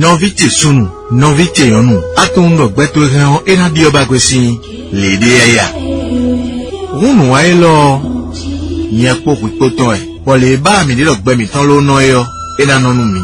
Novité sunu, novité yonu. Atondo gbeto reon ena dioba kwesi. Lede ya. Runu wa elo. Nyepo kwipoton e. Wale ba mi de logbe mi tan lo no yo. Ena nonu mi.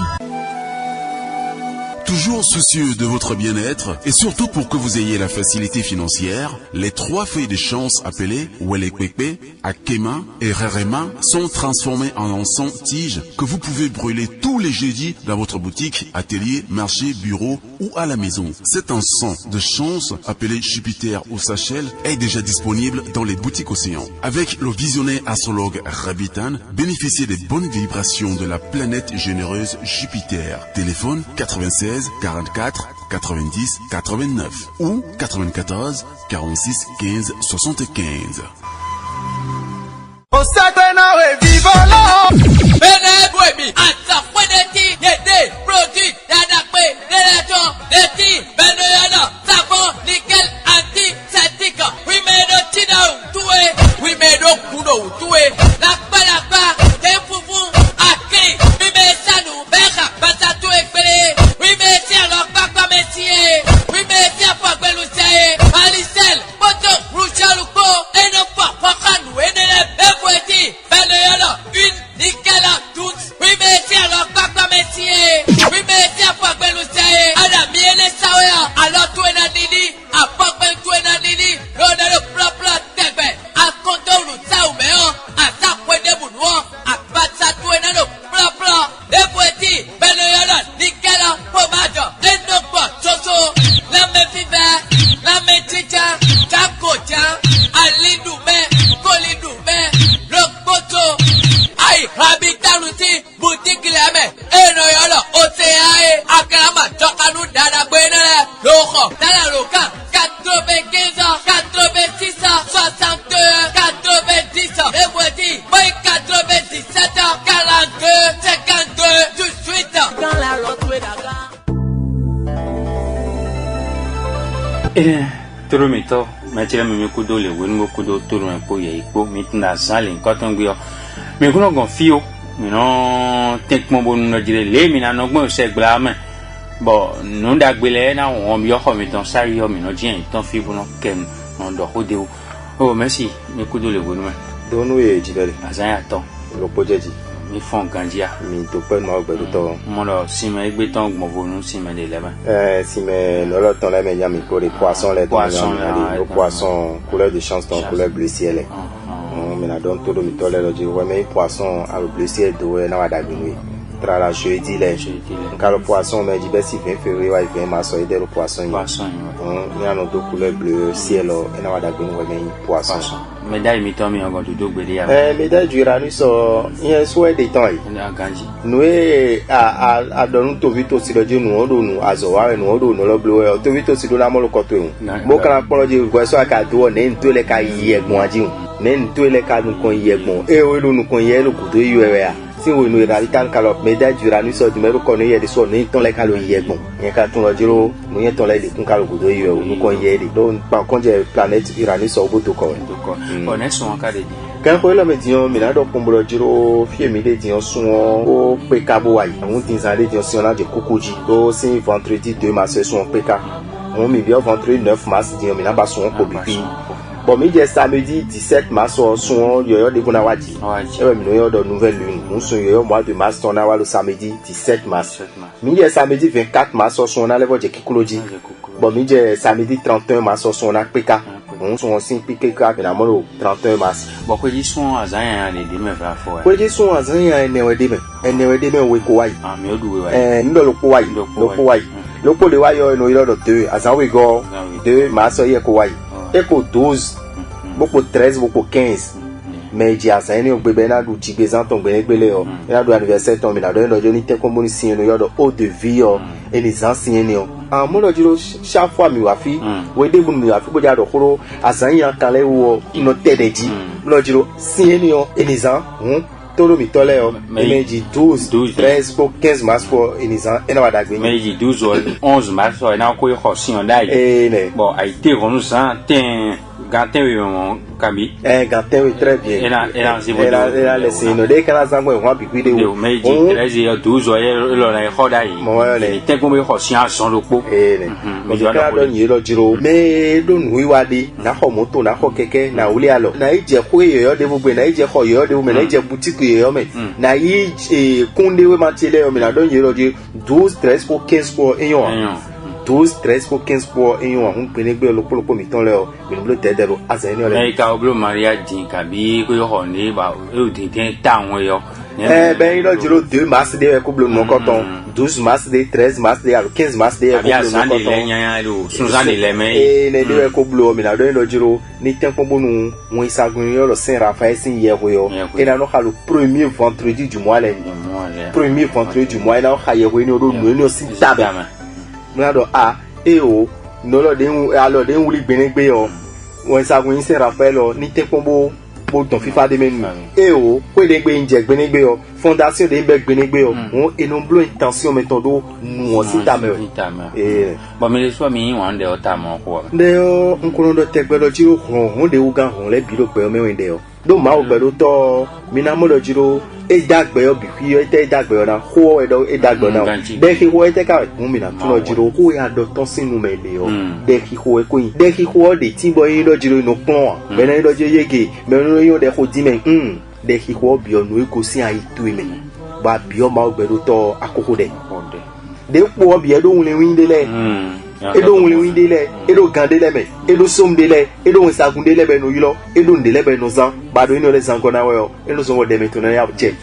Toujours soucieux de votre bien-être et surtout pour que vous ayez la facilité financière, les 3 feuilles de chance appelées Welekwepe, Akema et Rerema sont transformées en encens tige que vous pouvez brûler tous les jeudis dans votre boutique, atelier, marché, bureau ou à la maison. Cet encens de chance appelé Jupiter ou Sachel est déjà disponible dans les boutiques Océan. Avec le visionnaire astrologue Rabitan, bénéficiez des bonnes vibrations de la planète généreuse Jupiter. Téléphone 96 44 90 89 ou 94 46 15 75. Toromito, metira mi kudo le wenu kudo toro en ye ipo mitna sale nkoton gbe o mi kuno gon fio mi no tek mo bonu no dire le mi na no gbon se gba me bo no dagbele na won mi o mi ton sari o mi no jin ton fi bu no ken no do hode o o merci mi kudo le wenu me donu ye jibele azan aton lo pojeji mi fon gandia mi to pe mo gbe to mo lo si me gbe ton gbon bonu si me de leba si me no lo ton la me yami pour les poissons les poissons couleur de chance ton couleur bleu ciel mais na don todo mi tole lo ji we me poisson à bleu ciel do na wa da gbinu tra la jeudi le car le poisson me jibe si 20 février wa vient ma so ide le poisson ni ano do couleur bleu ciel na wa da gbinu we me poisson médaille mi tomi on do gbede ya médaille du Uranus yen souhait des temps nous a donu to vito si do nu odo nu azo wa nu odo nu lo blue to vito si do la mo lo ko to mo kan polo je gwe so aka do ne nto le ka yi egbon aji ne nto le ka nu kon yi egbon o lo nu kon yi lo ko do yi we ya si wo nu radical calop médaille du Uranus du mero ko no ye de so ne ton le ka lo yi egbon yen ka tun lo jiro nu yen ton le de kun ka lo ko do yi o nu kon yi de do pa kon je planète Uranus o bo to ko on est sur un cas de quand ko lo me dion mi na do kumbolo jiro fie mi de dion sun o pe kabo wa yi àwọn tin sa de dion si ona de kokoji do si vendredi 2 mars sun pe ka on mi bi vendredi 9 mars dion mi na ba sun ko bibi bon mi je samedi 17 mars sun yoyo de bona waji e mi no yo do nouvelle lune on sun yoyo mois de mars on a wa le samedi 17 mars mi je samedi 24 mars sun na levo je kikuloji bon mi je samedi 31 mars sun na pe ka on sont aussi piqué ka na mo 31 mars bon ko ji son azan ya le de me fra fo ko ji son azan ya ne we de me we ko wai mi odu we ndo lo ko wai lo ko le wai yo no ilo do 2 azan we go 2 mars ye ko wai e ko 12 boko 13 boko 15 mais ji azan ni o gbe be na du ji gbe zan ton gbe gbele o na du anniversaire ton mi na do no jo ni te ko mo ni sin no yo do eau de vie o et les anciens ni o mo lo jiro chaque fois mi wa fi we de bu mi wa fi bo ja do koro azan yan kan le wo ino tedeji lo jiro sin ni o et les ans tolo mi tole o meji 12 13 pour 15 mars pour inizan ena wa dagbe meji 12 11 mars o na ko yo sin o dai bon a été ronu san ten Gantin oui mon Kabi. Gantin oui très bien. Elle a laissé une des canards en moi puis de où. Mais dit 13 et 12 ans le roda yi. Moi te ko be ko sian son lo po. Mais je ka don yi lo jiro. Mais don wi wadi na ho moto na ho keke na uli alo. Na ije ko yo de bugbe na ije ko yo de me na ije boutique yo me. Na yi kunde we matiele yo me na don yi lo jiro 12 13 pour 15 pour eyon. 12, 13 pour 15 pour et on peut pas le pour mi ton là mais le tête de azeni ole e ka oblo maria din kabi ko yo honi ba e din tin ta won yo ben il a dit 2 mars de ko blo no coton 12 mars de 13 mars de 15 mars de ko blo no coton sunzan le me e ne de ko blo mi na do no jiro ni tempo bonu won isagun yo lo Saint Raphaël sin ye ko yo et na no ka le premier vendredi du mois premier vendredi du mois na ka ye ko ni o do no si tabe Mnado a o no lo de alo de wuli gbenegbe yo won sagun Saint Raphaël ni tekponbo bo ton FIFA de menu o ko de gbe nje gbenegbe yo fondation de be gbenegbe yo won enomblo intention metodo nu won sita me bo me le so mi wan de o ta mo ko de o nkono do tegbe lo jiro hon de ugan hon le bi lo pe o me wen de o do ma o gbero to mi na mo lo jiro e dagbe yo bi fi yo te dagbe yo na ho e do e dagbe na de ki ho e te ka mu mi na tu lo jiro ko ya do ton sinu me le yo de ki ho e ko yin de ki ho de ti bo yin lo jiro no pon be na lo je yege me no yo de ko di me de ki ho bi o no e ko si ayi tu me ba bi o ma o gbero to akoko de po bi e do wun le win de le edo wuli winde le edo gande le me edo somde le edo nsagunde le be no yilo edo ndele be no zan ba do ino le zan gona wo edo so wo de me to na ya che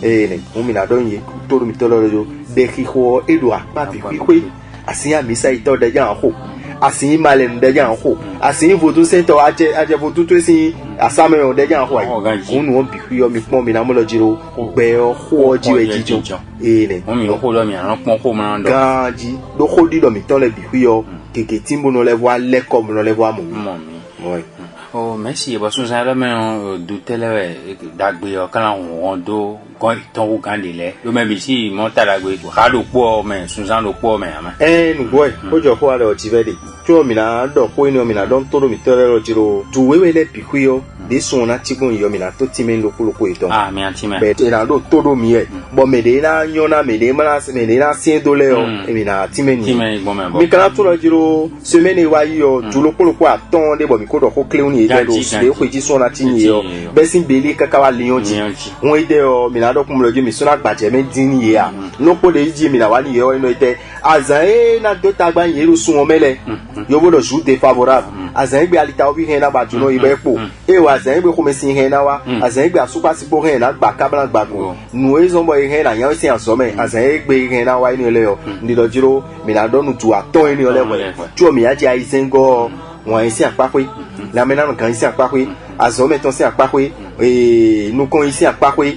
ne mumi na don yi to mi to lo yo de ki ho edo a ba bi kwi asiya misa ito de jan ho asin male de jan ho asin vodu center aje vodu to sin asame o de jan ho ai unu on bi kwi o mi pon mi na mo lo jiro gbe o ho ji we jijo ne mumi o ko lo mi an pon ko ma ndo ganji do ko di do mi ton le bi kwi o keke timbo no le voix le comme no le voix mo oui oh merci ba sun sa la me du tele dagbe o kan won do ko ton o kan le lo me bi si mo ta dagbe ka do po me sun sa lo po me ama nu boy ko jo ko ale o ti vede to mi na do ko ni o mi na don to do mi tele lo jiro du wewe le bi kwi o de son na ti gun yo mi na to ti me lo ko ito mi anti me be te na do to do mi e bo me de na nyona me de na sin do le o e mi na ti me ni mi kana to lo jiro semaine wa yo du lo ko aton de bo mi ko do ko clean ni e do de ko ji so na ti ni yo be sin beli kaka wa lion ji won ide o mi na do kun lo ji mi so na gbaje me din ni ya no ko de ji mi na wa ni yo ino ite azan na do ta gba yin ru sun o mele yo bo do ju défavorable azan gbe alita obi hen na ba ju no ibe po e wa azan gbe ko me sin hen na wa azan gbe asupa si bo hen na gba kabla gba go nu e zo bo hen na yan si anso me azan gbe hen na wa ni le yo ndi do jiro mi na do nu tu aton ni ole we tu o mi aje aizengo won isi apapwe la mena kan isi apapwe azo meton si apapwe nu kon isi apapwe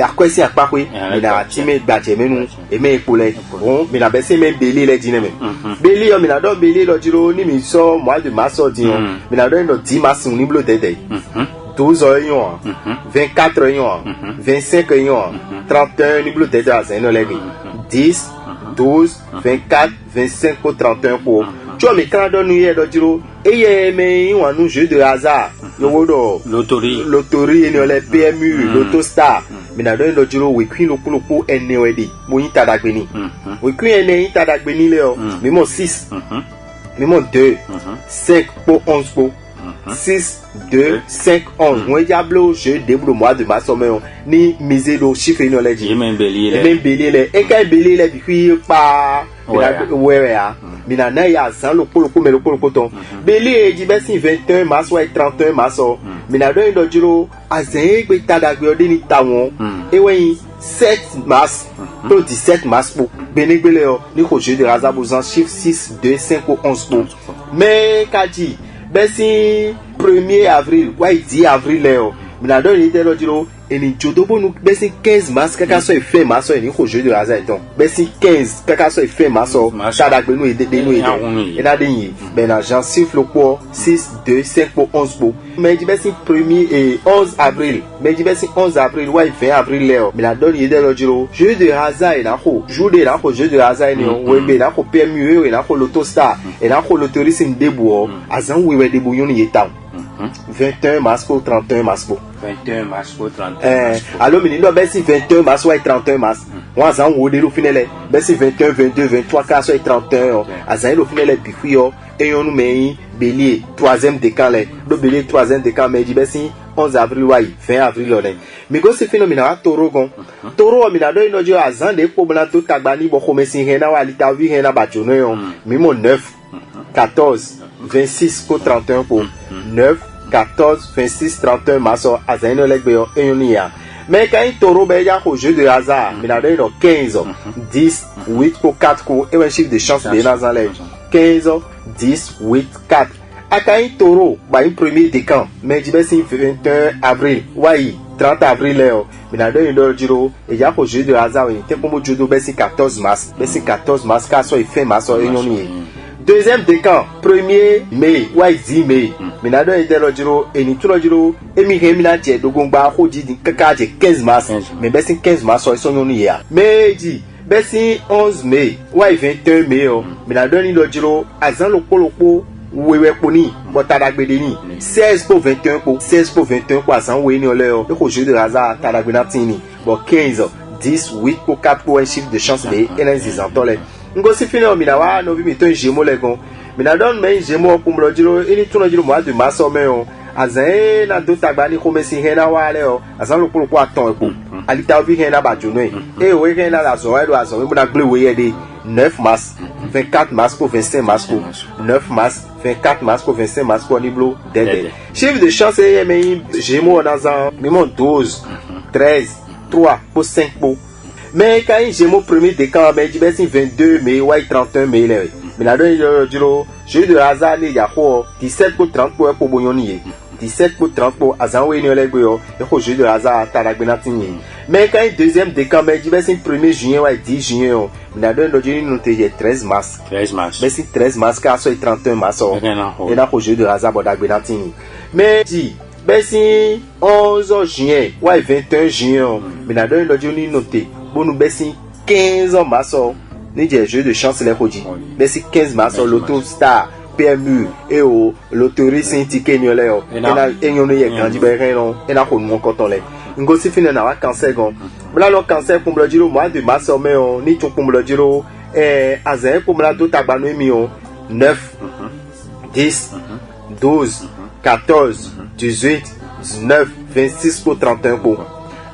akwesi apapwe mi na time gbaje menu e me ipole won mi na be se me beli le dine me beli o mi na do beli lo jiro ni mi so mois de mars o din mi na do no 10 mars ni blo tete 12 heures 24 heures 25 heures 31 ni blo tete a sen no le 10 12 24 25 pour 31 pour tu me quand don nu ye do jiro eye me won nu jeu de hasard yo wodo loterie ni ole PMU Lotostar mi na do jiro we queen lopolopo ene wedi mo yin tadagbe ni we queen ene yin tadagbe ni le o mi mo 6 mi mo 2 5 pour 11 pour 6 2 5 11 moi diablo je débrouille mois de mars ni miser le chiffre ni ole ji même belé le e ka belé le bi pa ouais ah mina na ya san lo polopo me lo polopo ton belé ji be sin 21 mars ou 31 mars mina do jiro azen gbe tadagbe ode ni tawon e weyin 7 mars to 17 mars pour benegbele o ni ko je de razabozan chiffre 6 2 5 pour 11 pour mais kaji besi 1er avril wa 10 avril le o mina do ni te lo jiro eni jodobo nu besi 15 mars kaka so ife mars ni ko je de razan ton besi 15 kaka so ife mars tadagbe nu ede nu ede na de yin ben agent siffle pour 6 2 5 pour 11 pour mais di besi 1er et 11 avril mais di besi 11 avril wa 20 avril le o mina do ni ede lo jiro je de razan na ko jour de na ko je de razan ni o we be na ko PMU e na ko Lotostar e na ko loterie sin debo azan we we debo yon ni eta 21 mars pour 31 mars pour 21 mars pour 31 mars. Alors menino besi 21 mars ou 31 mars. Moi ça on de lo finele besi 21 22 23 4 et 31 azan lo finele bifio et on nous bélier 3e décan le do bélier 3e décan mais besi 11 avril wai 20 avril là mais go se phénomène toro gon toro mi na do ino jo azan de ko bla to tagbani bo ko mesin hena wa lita wi hena ba jono yo mi mo 9 14 26 pour 31 pour 9 14 26 31 mars azan no legbe yo eyonia mais quand il toro be ya ko jeu de hasard mi na do ino 15 10 8 pour 4 ko et un chiffre de chance de nazan le 15 10 8 4 Akain toro ba un premier décan mais jibe si 21 avril wai 30 avril leo minado indo jiro e ya ko jeu de hasard te como judo be si 14 mars be si 14 mars ka so e fin mars o enyoni deuxième décan 1er mai wai 10 mai minado indo jiro eni tulo jiro emi he mina je dogongba ko di kaka je 15 mars mais be si 15 mars o so nyoni ya meji be si 11 mai wai 21 mai o minado indo jiro azan lokolopo wewe poni botadagbede ni 16 pour 21 pour 16 pour 21 pour azan we ni ole o ko jeu de hasard tadagbena tini bon 15 10 8 pour 4 pour un chiffre de chance de énergie antole ngo si fini o minawa no bi mi ton jemo legon minadon men jemo pour mlo jiro ini tuno jiro mois de mars o men o azan na do tagbani ko mesi hena wa le o azan lo ko aton epo alita vi hena ba jono e we hena la zo do azan we na gble we ye de 9 mars 24 mars pour 25 mars pour 9 mars 24 mars pour 25 mars pour Niblo Dede. Chiffre de chance est mais Gémeaux dans un minimum 12 13 3 pour 5 pour mais quand il Gémeaux premier décan mais il baisse 22 mai ou 31 mai là mais là dedans jeu de hasard il y a 17 pour 30 pour Bonyoni 17 pour 30 pour Azanwe ni Olegbo et ko jeu de hasard Talagbenatini mais quand il deuxième décan mais il baisse 1er juin ou 10 juin mais là dedans nous te 13 mars mais si 13 mars car so 31 mars et là ko jeu de hasard Bodagbenatini mais dit ben si 11 juin ou 21 juin mais là dedans nous noté bon nous ben si 15 mars ni jeu de chance les ko dit ben si 15 mars l'auto star PMU et au loterie syndiquée ni ole et na enyono ye grandi be ren et na ko mon coton le ngo si fina na wa cancer gon bla lo cancer pour le dire mois de mars mais on ni ton pour le dire azen pour la do tagbanu mi on 9 10 12 14 18 19 26 pour 31 pour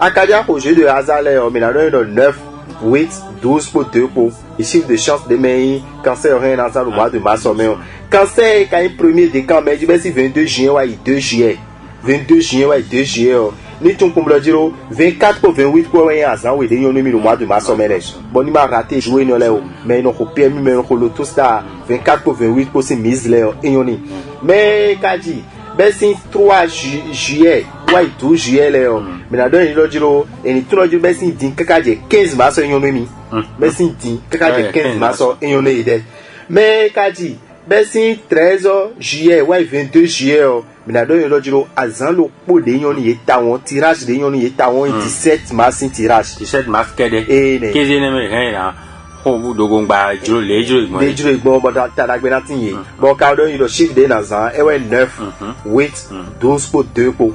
akadia ko jeu de hasard le mais na 9 8 12 pour 2 pour les chiffres de chance de mai cancer rien dans le mois de mars mais cancer quand il premier décan mais du 22 juin ou 2 juillet 22 juin ou 2 juillet ni ton comme le dire 24 pour 28 pour un azan oui les le mois de mars mais bon il m'a raté jouer no là mais non ko PMU mais non ko loto star 24 pour 28 pour ces mises là et mais kadi ben si 3 juillet ou 12 juillet là mais là il le dire et ni tout le dire ben si din kaka je 15 mars et mi ben si din kaka je 15 mars et ide mais kadi ben si 13 juillet ou 22 juillet mais là il le dire azan lo po de yoni eta won tirage de yoni eta won 17 mars tirage 17 mars kede 15 ne rien là o dogongba jiro le jiro igbo boda Talagbenatini bon cadre il le chiffre de nazan e 9 8 12 pour 2 pour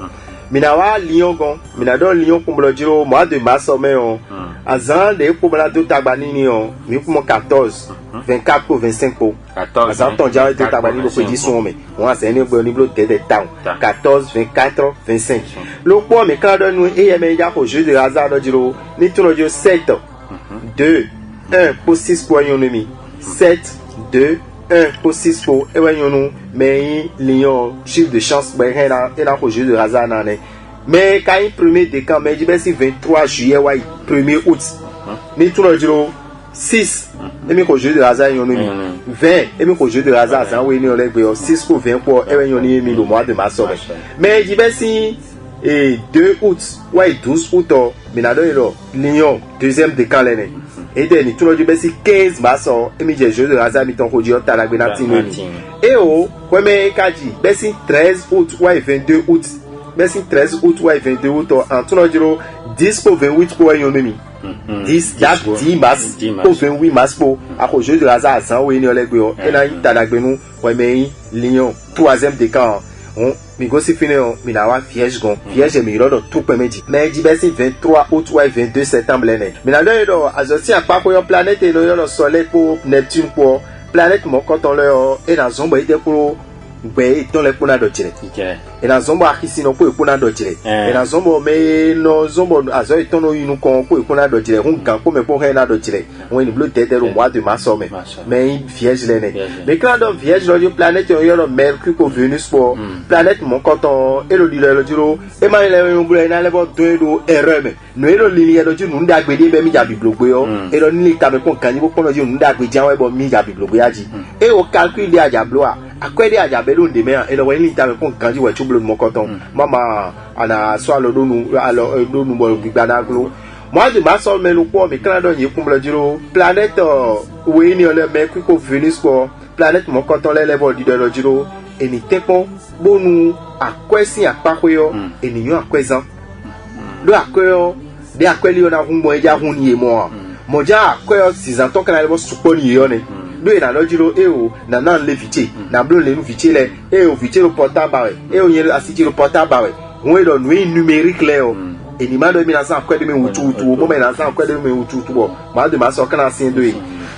minawa lion gon minado lion pour le jiro mois de mars mais on azan de pour la do tagbani ni on mi pour 14 24 pour 25 pour 14 azan ton ja de tagbani lo pedi son mais on c'est ne bon niveau de town 14 24 25 le point mais cadre nous et mais ya ko jeu de hasard do jiro ni tout le jeu 7 2 1 pour 6 pour un demi 7 2 1 pour 6 pour un mais lion chiffre de chance ben rien et là au jeu de hasard mais quand il premier décan mais ben si 23 juillet ou 1er août ni tout le jour 6 et mi ko jeu de hasard yon mi 20 et mi ko jeu de hasard ça oui ni on les 6 pour 20 pour et yon ni mi le mois de mars mais ben si et 2 août ou 12 août mais là lion deuxième décan l'année et then tout le monde c'est 15 mars et mi jeu de hasard mi ton kodjo Talagbenatini et oh comme kadi ben si 13 août ou 22 août ben si 13 août ou 22 août en tout le monde 10 pour 28 pour yon mi 10 date 10 mars pour 28 mars pour à jeu de hasard ça oui ni olegbo et na Talagbenu ouais mais lion troisième décan on mi go si fini on mi na wa vierge gon vierge mi rodo tout pe meji mais ji be si 23 août ou 22 septembre l'année mi na do do azosi apapo yo planète no yo soleil pour Neptune pour planète mo koton le e na zombo ide pour gbe ton le pona do jire e na zombo akisi no po pona do jire e na zombo me no zombo azo ton no yinu kon po pona do jire hun gan po me po he na do jire won ni bleu tete au mois de mars mais vierge l'année mais quand donc vierge do planète yo no mercure ko venus pour planète mon koton e lo di le jiro e ma le yo bule na le bo do ereme no e lo lili do jinu nda gbede be mi ja biblogbe yo e lo ni ka me ko kan ni bo kono jinu nda gbe jan we bo mi ja biblogbe aji e o calcul de aja bloa akwede aja belo ndeme e lo we ni ta me ko kan ji we chublo mo koton mama ana so alo donu alo donu bo gbana glo moi de ma sol me lo po mi kan do yin kumlo jiro planète we ni ole mercure ko venus ko planète mo koton le level di do jiro eni tepo bonu akwesi apakoyo eniyan akwezan lo akoyo de akweli ona humbo eja huni mo moja akoyo 6 ans to kana le supo ni yo ne do ina lo jiro o na nan le vite na blo le nu vite le o vite le portable o yen asiti le portable won do nu numérique le o eni ma do mi na san akwede me wutu mo me na san akwede me wutu bo ma de ma so kana sin do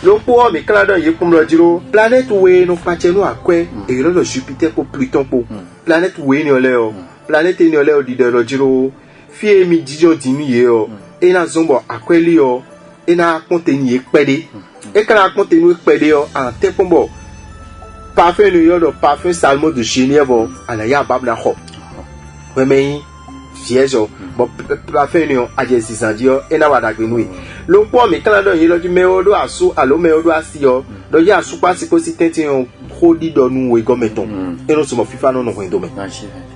lo po mi kala do ye kum lo jiro planète we no pache no akwe e lo Jupiter po Pluton po planète we ni ole o planète ni ole o di de lo jiro fie mi jijo dini ye o e na zombo akweli o e na konteni ekpede e kala konteni ekpede o an tepombo parfum ni yo do parfum Salmo de Genève ana ya babna ho we me vierge bo parfum ni o aje 600 dio e na wada gbenui lo po mi kala do ye lo ju me o do asu alo me o do asi o do ya asu pa si ko si tenti on khodi do nu we gometon e no so mo fifa no no ho ndome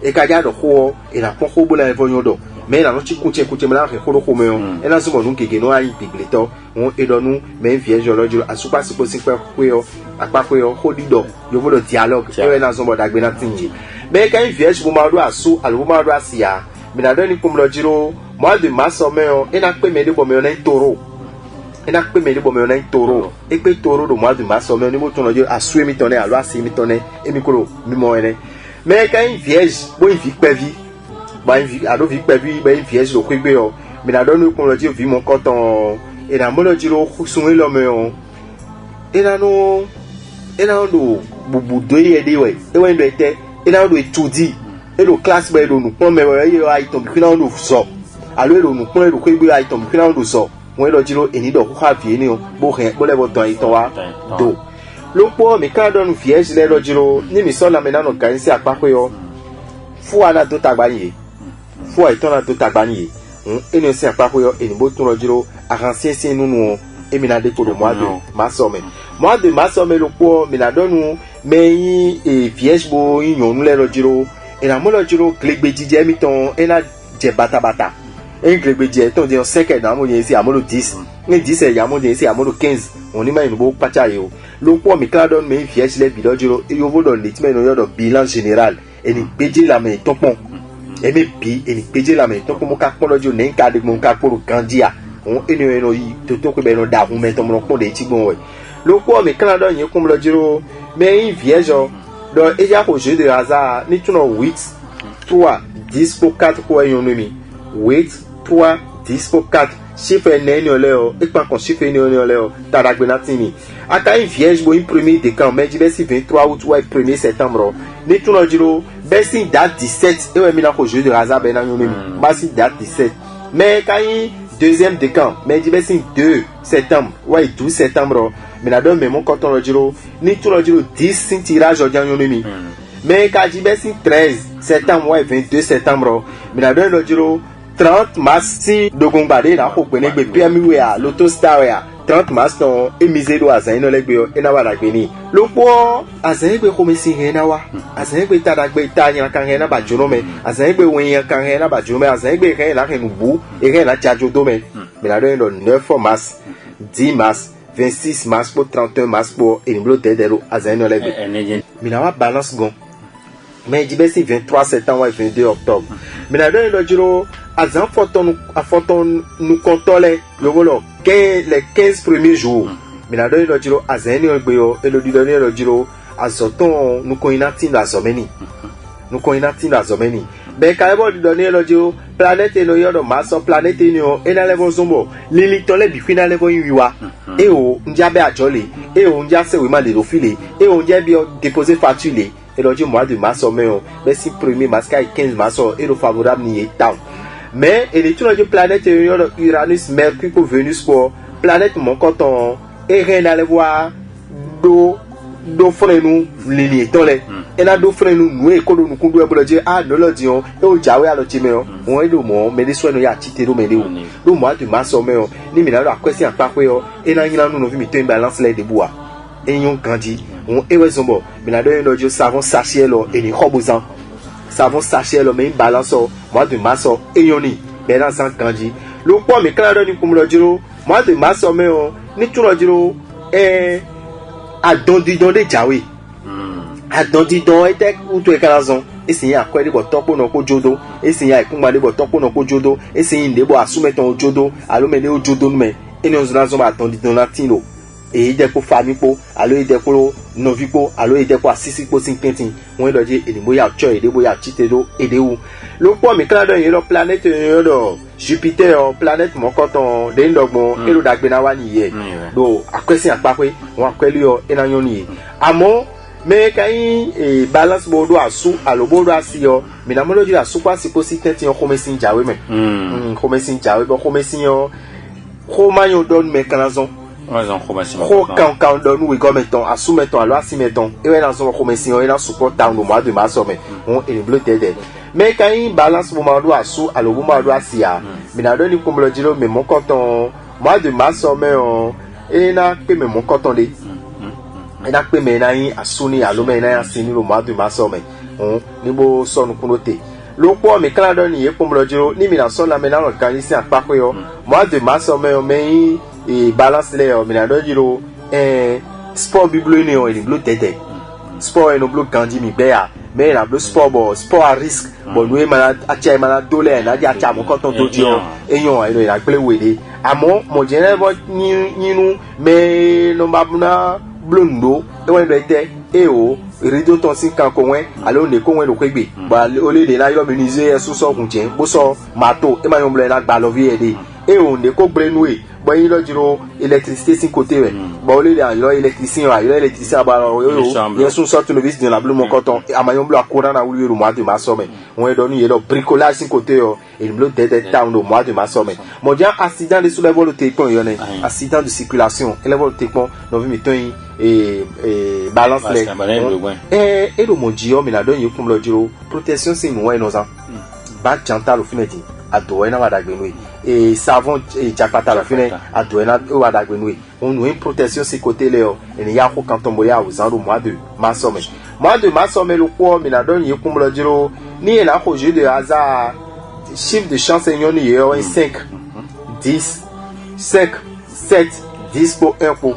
e ka ja do ho e na pon ho bo la evonyo do mais la noche kuche mala ke khoro khome e na so mo nu keke no ayi pigleto won e do nu me vierge lo ju asu pa si ko si pe o apa pe o khodi do yo bo do dialogue e na so mo dagbe na tinji me ka vierge bo ma do asu alo bo ma do asia mi na do ni kum lo jiro mois de mars o me o e na pe me de bo me na toro e na pe me de bo me na toro e pe toro do mois de mars o me ni mo ton lo jiro asu mi tonne alo asi mi tonne e mi kolo mi mo ene me ka vierge bo vi pe vi ba vi ado vi pe vi ba vierge lo kwegbe o mi na do ni kum lo jiro vi mo koton e na mo lo jiro sun lo me o e na do bubu do ye de we e we ndo ete e na do etudi e do class be do nu pon me we ye item bi na do so alo e do nu pon e do kwegbe item bi na do so won lo jiro eni do ko ha vi ni o bo le bo ton iton wa do lo po mi ka do nu vierge le lo jiro ni mi so la me na no kan si apapo yo fu ana do tagbani fu iton na do tagbani eni si apapo yo eni bo tun lo jiro aransie nunu e mi na de ko do mois de mars me lo po mi na do nu me yin e vierge bo yin yon le lo jiro e na mo lo jiro glegbe jije mi ton e na je bata e glegbe je ton de 5 na mo yin si amolo 10 ni 10 ya mo yin si amolo 15 oni ma inu bo pacha yo lo po mi kla don me vierge le bi lo jiro e yo vo do le ti me no yo do bilan général e ni peje la me topon e me bi e ni peje la me topon mo ka pon lo jiro ne ka de mo ka poro gandia on eno eno yi to ko be no da hu me to mo pon de ti gbon we lo po mi kla don yin kum lo jiro me vierge donc il y a au jeu de hasard ni tu no 8 3 10 pour 4 pour un mi 8 3 10 pour 4 chiffre neni ole o e pa kon chiffre neni ole o taragbe na tini aka vierge bo premier décan mais di versi 23 août ou 1er septembre ni tu no jiro versi date 17 e we mi na ko jeu de hasard be na mi basi date 17 mais kai deuxième décan mais di versi 2 septembre ouais 12 septembre mais na don même quand on jiro ni tu no jiro 10 tirage o jan mi mais ka di versi 13 septembre ouais 22 septembre mais na don jiro 30 mars si dogongbade na ko pe negbe PMU we a Lotto Star we a 30 mars ton emize do azan no legbe o ena wa dagbe ni lo po azan gbe ko me si he na wa azan gbe ta dagbe ta yan kan he na ba joro me azan gbe wen yan kan he na ba joro me azan gbe he la he nu bu e he la chajo do me me na do 9 mars 10 mars 26 mars pour 31 mars pour eniblo dedero azan no legbe me na wa balance gon mais di besi 23 septembre 22 octobre me na do jiro azan foton nous contrôler le volo les 15 premiers jours mais na do jiro azan ni ogbe yo e lo di do ni lo jiro azoton nous ko inati la someni nous connaissons la zomeni ben carrément de donner le dio planète no yodo maso planète no et na level zombo lili tole bi fina level yiwa et o ndia be ajole et o ndia se we ma le refile et o ndia bi déposer facture et le dio mois de mars mais ben si premier mars 15 mars et le favorable ni état mais et tout le planète yodo Uranus Mercure pour Vénus pour planète mon coton et rien à le voir do frère nous lili tole et na do frère nous e ko nous kundu e bolo je no lo di on e o jawe alo ti me o won e do mo me de so no ya tite do me de o do mo adu ma so me o ni mi na do akwesi apa pe o e na yin nu no fi mi to imbalance le de bua e yon kandi won e we zombo mi na do yin lo jo savon sachet lo e ni hobozan savon sachet lo me imbalance o mo adu ma so e yon ni be na san kandi lo po mi kan do ni kum lo jiro mo adu ma so me o ni tu lo jiro adondidon de jawe adondidon ete uto ekalazon esin akwa de bo topo no ko jodo esin ya ikunma de bo topo no ko jodo esin de bo asumeton jodo alomele o jodo me eni onzuna zo ba adondidon latino e de ko fami po alo de ko novi po alo de ko asisi po sin kentin won do je eni boya cho ede boya chitedo edewu lo po mi kan do yin lo planète yin do Jupiter planète mon coton de ndogbon ero dagbe na wa ni ye do akwesi apape won akweli yo enayon ni amo me kai balance bodo asu alobodo asiyo mi na moloji asu kwa si posite ti on komesin jawe me komesin jawe bo komesin yo ko mayo don me kanazon ko kan don we go meton asu meton alo asi meton e we na so komesin yo e na support down no mois de mars me won e bloqué mais quand il balance mon mado asu alo mon mado asia mi na do ni kumlo jiro me mon coton mois de mars me e na pe me mon coton de e na pe me na yin asu ni alo me na asini lo mois de mars me ni bo so nu kunote lo po mi kan do ni e kumlo jiro ni mi na so la me na organiser apako yo mois de mars me e balance le mi na do jiro sport biblo ni o e blo tete sport e no blo gandi mi bea mais la bleu sport à risque bon nous malade atia malade dolé na dia atia mon coton dodio eyon elo ila gble wede amo mo jere bo nyinu mais no mabuna blondo e won do ete e o rido ton sin kan ko wen alo ne ko wen lo kwegbe ba ole de la yo menize so so kunje bo so mato e ma yon ble la gba lo vie ede e o ne ko gble nu e bo yin lo jiro électricité sin côté we ba ole de yo électricien ba yo yen sun so to vis de la bleu mon coton amayon bleu akora na wuli ru mois de mars me won e do ni ye do bricolage sin côté yo e bleu de town no mois de mars me mo dia accident de soulève le téléphone yo ne accident de circulation élève le téléphone no vi mi ton balance le e do mo jio mi na do yin kum lo jiro protection sin mo e no za ba chanta lo fineti ado ena wada gbenwe e savon e chapata la fine ado ena wada gbenwe on nous une protection si côté leo eni ya ko quand on boya aux ando mois de mars me lo ko mi na don yi kumlo jiro ni na ko jeu de hasard chiffre de chance en yoni yo 5 10 5 7 10 pour 1 pour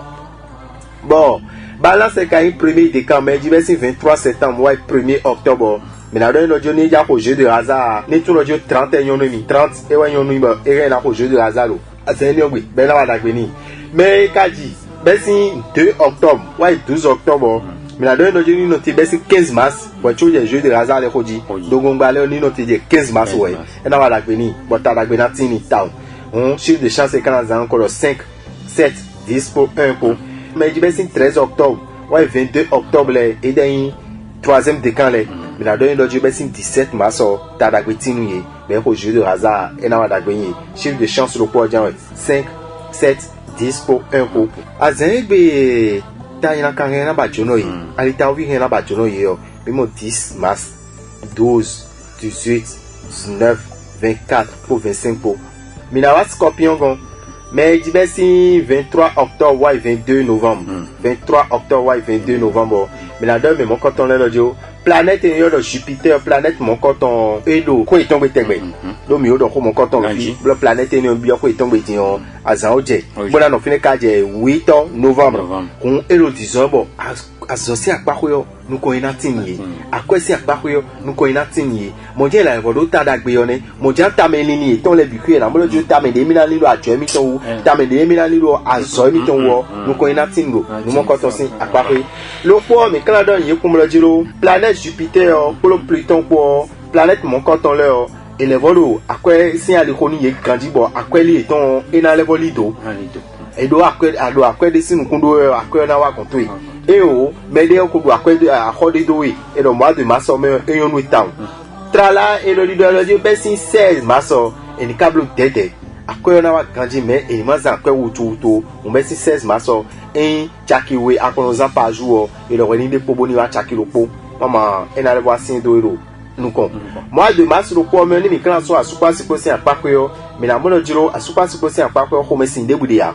bon balance ka premier décan mais du 23 septembre ouais 1er octobre mais na do no joni ja ko jeu de hasard ni tu no jo 31 mi 30 e wa yonu ba e na ko jeu de hasard lo azeni ogbe be na wa dagbe ni mais kaji besi 2 octobre ouais 12 octobre mais na do no joni no ti besi 15 mars bo cho je jeu de hasard le ko di dogongba le ni no ti je 15 mars ouais e na wa dagbe ni bo ta dagbe na tin ni town chiffre de chance quand on encore 5 7 10 pour 1 pour mais du besi 13 octobre ouais 22 octobre et then 3e décan le mais la donne l'autre ben 17 mars ta dagbe tinu ye ben ko jeu de hasard et na wa dagbe yin chiffre de chance le po jan 5 7 10 pour 1 pour azengbe ta ina kan na ba jono yi ali ta wi na ba jono yi yo mo 10 mars 12 18 19 24 pour 25 pour mina wa scorpion gon mais du ben 23 octobre ouais 22 novembre 23 octobre ouais 22 novembre mais la donne mon coton le jo planète yo do Jupiter planète mon coton edo ko itonbe tegbe do mi o do ko mon coton fi le planète ni o bi ko itonbe ti on azan oje bona no fine ka je 8 novembre kun ero 10 bo azosi akpako yo nuko ina tinye akwesi akpako yo nuko ina tinye moje la evodo tadagbe yo ne moje tameli ni ton le biku na mo lo tamede mi na lilo ajo mi ton wo tamede mi na lilo azo mi ton wo nuko ina tingo nu mo ko to sin akpako lo po mi kala don ye kumlo jiro planète Jupiter polo Pluton po planète mon coton le et les volos akwe si alikoni ye grandi bo akwe li ton ina le volido et do akwe de sinu kundo akwe na wa konto e o mede ko do akwe de akode do et do mois de mars o me eyonu town trala et le leader le be 16 mars et ni câble tete akwe na wa grandi mais et maza akwe wutu o be 16 mars et chakiwe akonza par jour et le reni de poboni wa chakilopo mama ina le wa sin do ero nous moi de mars le quoi mais ni quand so asupa sikosi apakoyo mais na mono jiro asupa sikosi apakoyo ko mesin debude ya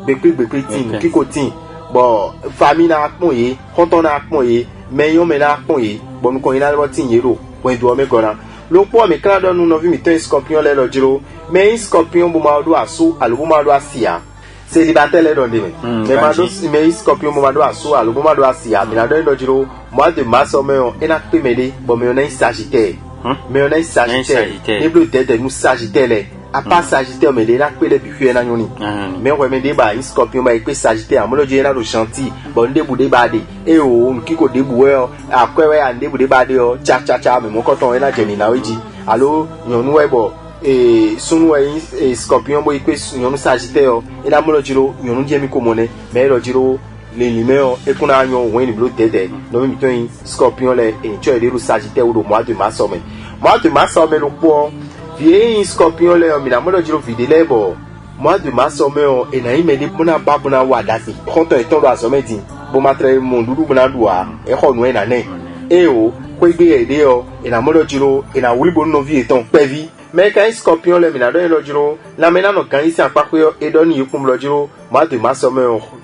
bekri tin kiko tin bon famille na apon yi konton na apon yi mais yo me na apon yi bon nous ko ina le tin yero point do me gona le quoi mais quand nous no vi mi ten scorpion le lo jiro mais scorpion bo ma do aso alubo ma do asia célibataire le don de mais scorpion bo ma do aso alubo ma do asia mais na do lo jiro mois de mars on a pris m'aider bon mais on a un sagittaire mais on a un sagittaire et bleu tête nous sagittaire les à part sagittaire mais là que les bifu na nyoni mais on me débat un scorpion ba que sagittaire mo lo je na do chanti bon debu débat de e o nkiko debu we akwe we and debu débat de o cha mais mon coton e na jeni na weji allo nyonu we bo et sunu we scorpion bo que nyonu sagittaire e na mo lo jiro nyonu je mi ko mone mais lo jiro les limeurs et qu'on a un win bleu tête non mais toi scorpion les et tu es le sagittaire au mois de mars mois de mars mais le poids vieille scorpion les mais la mode jiro vide les bo mois de mars et na imedi bona babona wadasi konto eton do asome din bo matre mon dudu bona doa e ho no na ne e o ko gbe ede o e na mode jiro e na wibo no vie eton pevi mais quand scorpion les mina don lo jiro la mena no kan isi apakoyo e don yi kum lo jiro mois de mars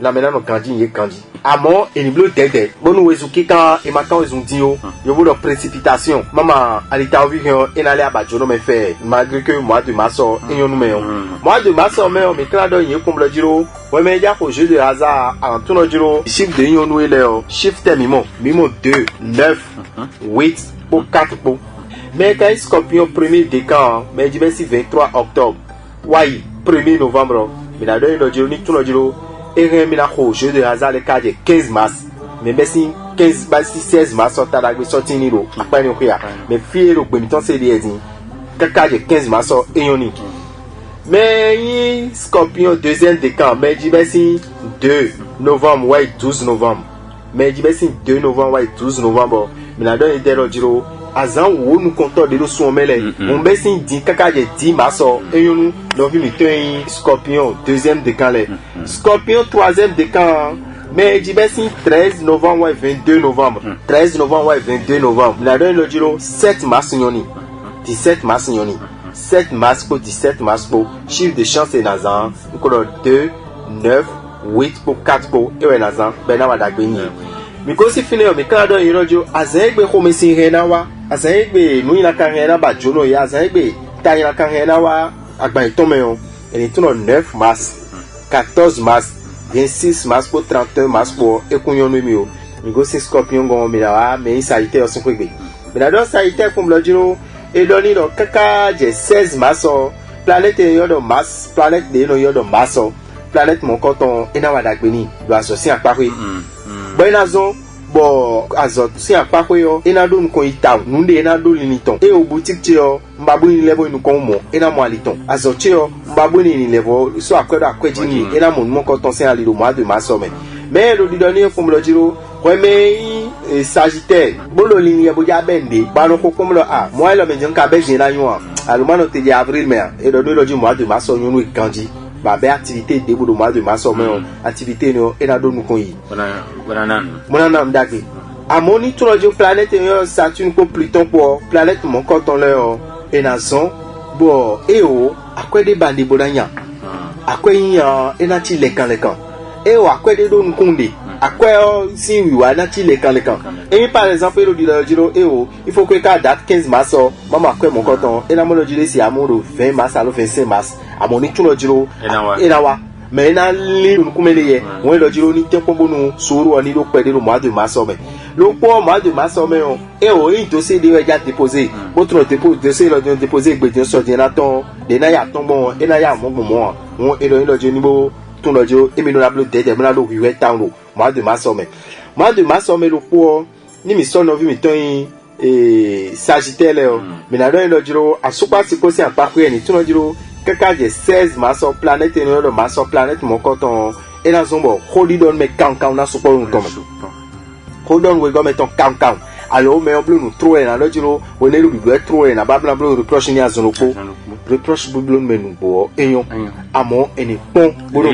la mena no kanji ye kanji amo e ni bleu tete bonu wezu kika e makan wezu dio yo bo de précipitation mama alita vision e na le abajo no me fait malgré que mois de mars e yon me mois de mars me kla don yi kum lo jiro we me ja ko jeu de hasard en tout no jiro chiffre de yon we le chiffre mimo 2 9 8 pour 4 pour mais quand scorpion premier décan mais du 23 octobre ouais 1er novembre mais la donne le jour ni tout le jour et remis la jeu de hasard le cas de 15 mars mais merci 15 16 mars on t'a la sorti ni lo après nous kia mais fier au bemiton c'est bien dit cas de 15 mars et yoni mais scorpion deuxième décan mais du 2 novembre ouais 12 novembre mais du 2 novembre ouais 12 novembre mais la donne le jour azan wo nu konto de lo so mele on be sin di kaka je 10 mars e yonu no vi mi ten scorpion deuxième décan le scorpion troisième décan mais di be sin 13 novembre et 22 novembre 13 novembre et 22 novembre la donne le jiro 7 mars yoni 17 mars yoni 7 mars pour 17 mars pour chiffre de chance et nazan ko 2 9 8 pour 4 pour e nazan ben na wada gbe yin mi ko si fine o mi kan don yin rojo azegbe ko me sin rena wa azegbe nu yin la kan rena ba jono ya azegbe ta yin la kan rena wa agba iton me o eni tun 9 mars 14 mars 26 mars pour 31 mars pour ekunyon mi o mi go si scorpion gon mi la wa me sagittaire o sun ko gbe mi la don sagittaire ko lo jiro e do ni no kaka je 16 mars planète yo do mars planète de no yo do mars planète mon coton ina wa dagbe ni do associer apare Benazon bo azot si apako yo ina do nko itaw nunde ina do liniton e o boutique che yo mbabu ni level nu kon mo ina mo aliton azot che yo mbabu ni level so akwedo akweji ni ina mo nmo ko ton se ali do mois de mars mais lo didoni fo mo jiro ko me sagittaire bolo lini e bo ja bende ba no ko ko lo a mo lo me jon ka be jin la yon alumano te di avril mais e do lo ji mois de mars yon nu kanji ba be activité début du mois de mars activité no ina do nu kon yi mona nam dagbe amoni tout le planète yo Saturne ko Pluton ko planète mon coton le ina zon bo e o akwe de bandi bodanya akwe yin ina ti lekan et ou akwe de do nkunde akwe si wiwa na ti le kan et par exemple le di le jiro et ou il faut que ka date 15 mars mama akwe mon coton et na mo le jiro si amoro 20 mars alo 25 mars amoni tu le jiro et na wa mais na li nkumele ye won le jiro ni tempo bonu suru oni do pe de mois de mars mais le mois de mars mais et ou il dossier de déjà déposé votre dépôt dossier le déposé gbe so di na ton de na ya ton bon et na ya mo won et le jiro ni bo ton le jiro et mi no la bleu de me la do wiwe town mois de mars mais le po ni mi so no vi mi ton Sagittaire le mi na do le jiro asupa si ko si apakwe ni tu le jiro kaka je 16 mars planète et le mars planète mon coton et dans zombo holi don me kan na supo un tom hold on we go meton kan alors mais on bleu nous trop et na le jiro we ne lu do trop et na babla bleu reproche ni azonoko reproche bleu me nous bo eyon amo eni pon bleu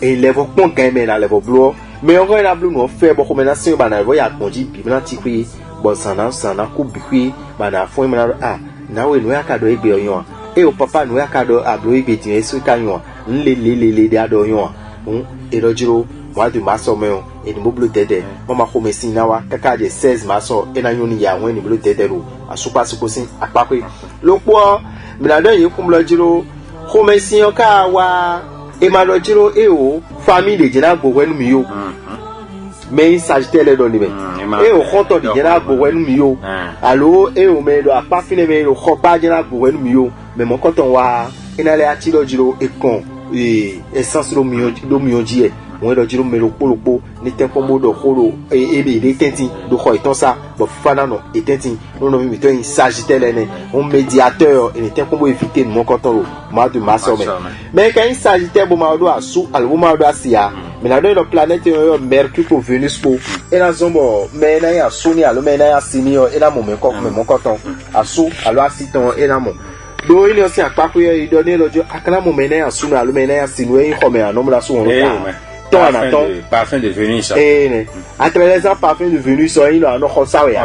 et level pon kan me na level bleu mais on na bleu nous fait beaucoup menacer ba na voya konji bi na ti kwi bon sana ku bi ba na fo me na na we no ya ka do egbe oyon et au papa nous ya ka do ablo egbe ti esu kan yon le de ado yon et le jiro mois de mars mais et ni bleu dede mama ko mesin na wa kaka de 16 mars et na yoni ya won ni bleu dede ro asupa sukosin apakwe lopo mi la don yi kum le jiro ko mesin ka wa e ma le jiro e o famille de jena gbo wenu mi yo mais Sagittaire le don ni be e o khoto de jena gbo wenu mi yo allo e o me do apa fine me lo khopa jena gbo wenu mi yo mais mon koton wa ina le ati le jiro e kon essence do mi oji won do jiro me lo polopo ni tempo modo holo e be de tenti do ko iton sa bo fana no e tenti no mi to Sagittaire ne un médiateur et tempo mo éviter mon coton mois de mars mais quand Sagittaire bo ma do asu albo ma do asia mais la do planète Mercure pour Vénus pour et la zombo mais na ya suni alo mais na ya sinio et la mo me mon coton asu alo asiton et la mo do ile osi apako ye donner le akana mo me na ya suni alo mais na ya sinio e ko me anom la so on parfum de Vénus à travers les parfums de Vénus il y a no khosawe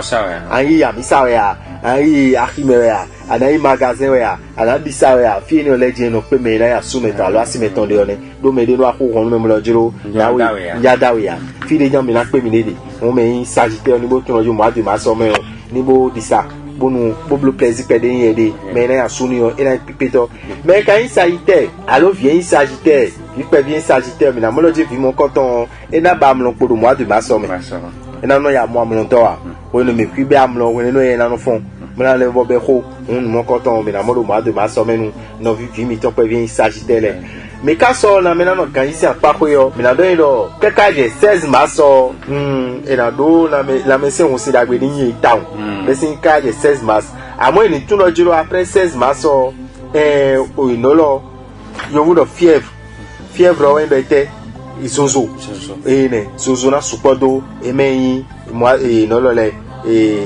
ayi ya misawe ya ayi akhimewe ya anayi magasin ya ana bisawe ya fi ni oleje no pe me na ya sumeta lo asimeton de one do me de no akoko no me lo jiro ya dawe ya fi de jam mi na pe mi nede won me Sagittaire ni bo tun ojo mois de mars me ni bo disa bonu boblo plaisir pede yede me na ya suni yo ina pipeto mais quand Sagittaire allo vient Sagittaire il peut bien Sagittaire mais na mo lo je vi mon coton et na ba mlon podo mois de mars me et na no ya mo mlon to a o no me kwi be amlon we no ye na no fon me na le vo be ko mon coton mais na mo do mois de mars me nu no vi mi to peut bien Sagittaire mais quand so na me na no kan isi apako yo me na do ilo keka je 16 mars et na do la me se on si dagbe ni yi town me sin ka je 16 mars amo ni tun lo jiro après 16 mars o inolo yo would of fièvre o embete izozo ne zozo na supodo emeyin moi inolo le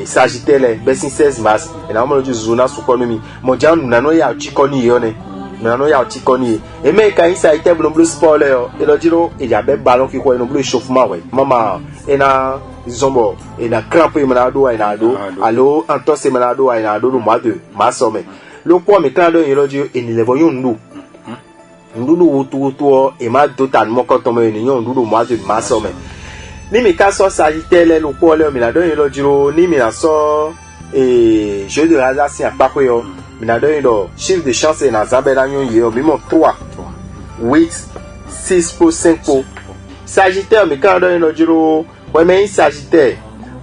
Sagittaire le besin 16 mars et na mo lo zozo na supodo mi mo janu na no ya chikoni yo ne na no ya chikoni e me ka Sagittaire no blue spoiler yo e lo jiro e ja be ballon ki ko no blue chauffement we mama e na zombo e na crampe me na do e na do allo antose me na do e na do no mois de mars me lo po me kan do e lo jiro e ni le voyon ndu ndudu wutu e ma total mo ko to me ni yon ndudu mois de mars me ni mi ka so Sagittaire lo po le mi na do e lo jiro ni mi na so jeu de hasard si apako yo mi na do e lo chiffre de chance e na zabe la yon yo mi mo 3 8 6 pour 5 pour Sagittaire mi ka do e lo jiro ouais mais Sagittaire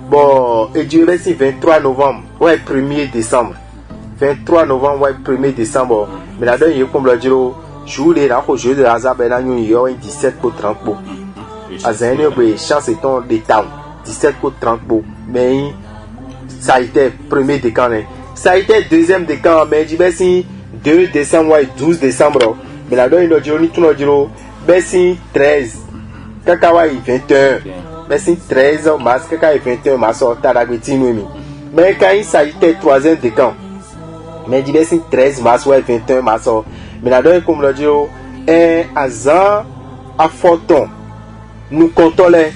bon et du reste 23 novembre ouais 1er décembre 23 novembre ouais 1er décembre mi na do e comme lo jiro jour de la jeu de hasard ben la yon yo 17 pour 30 pour azane be chance et ton de town 17 pour 30 pour mais Sagittaire premier décan Sagittaire deuxième décan mais du bessi 2 décembre ouais 12 décembre mais la donne no jiro ni tout no jiro bessi 13 kaka ouais 21 bessi 13 mars kaka 21 mars tarageti no mi mais quand Sagittaire troisième décan mais du bessi 13 mars ouais 21 mars mais la donne comme le jiro un hasard à photon nous comptons les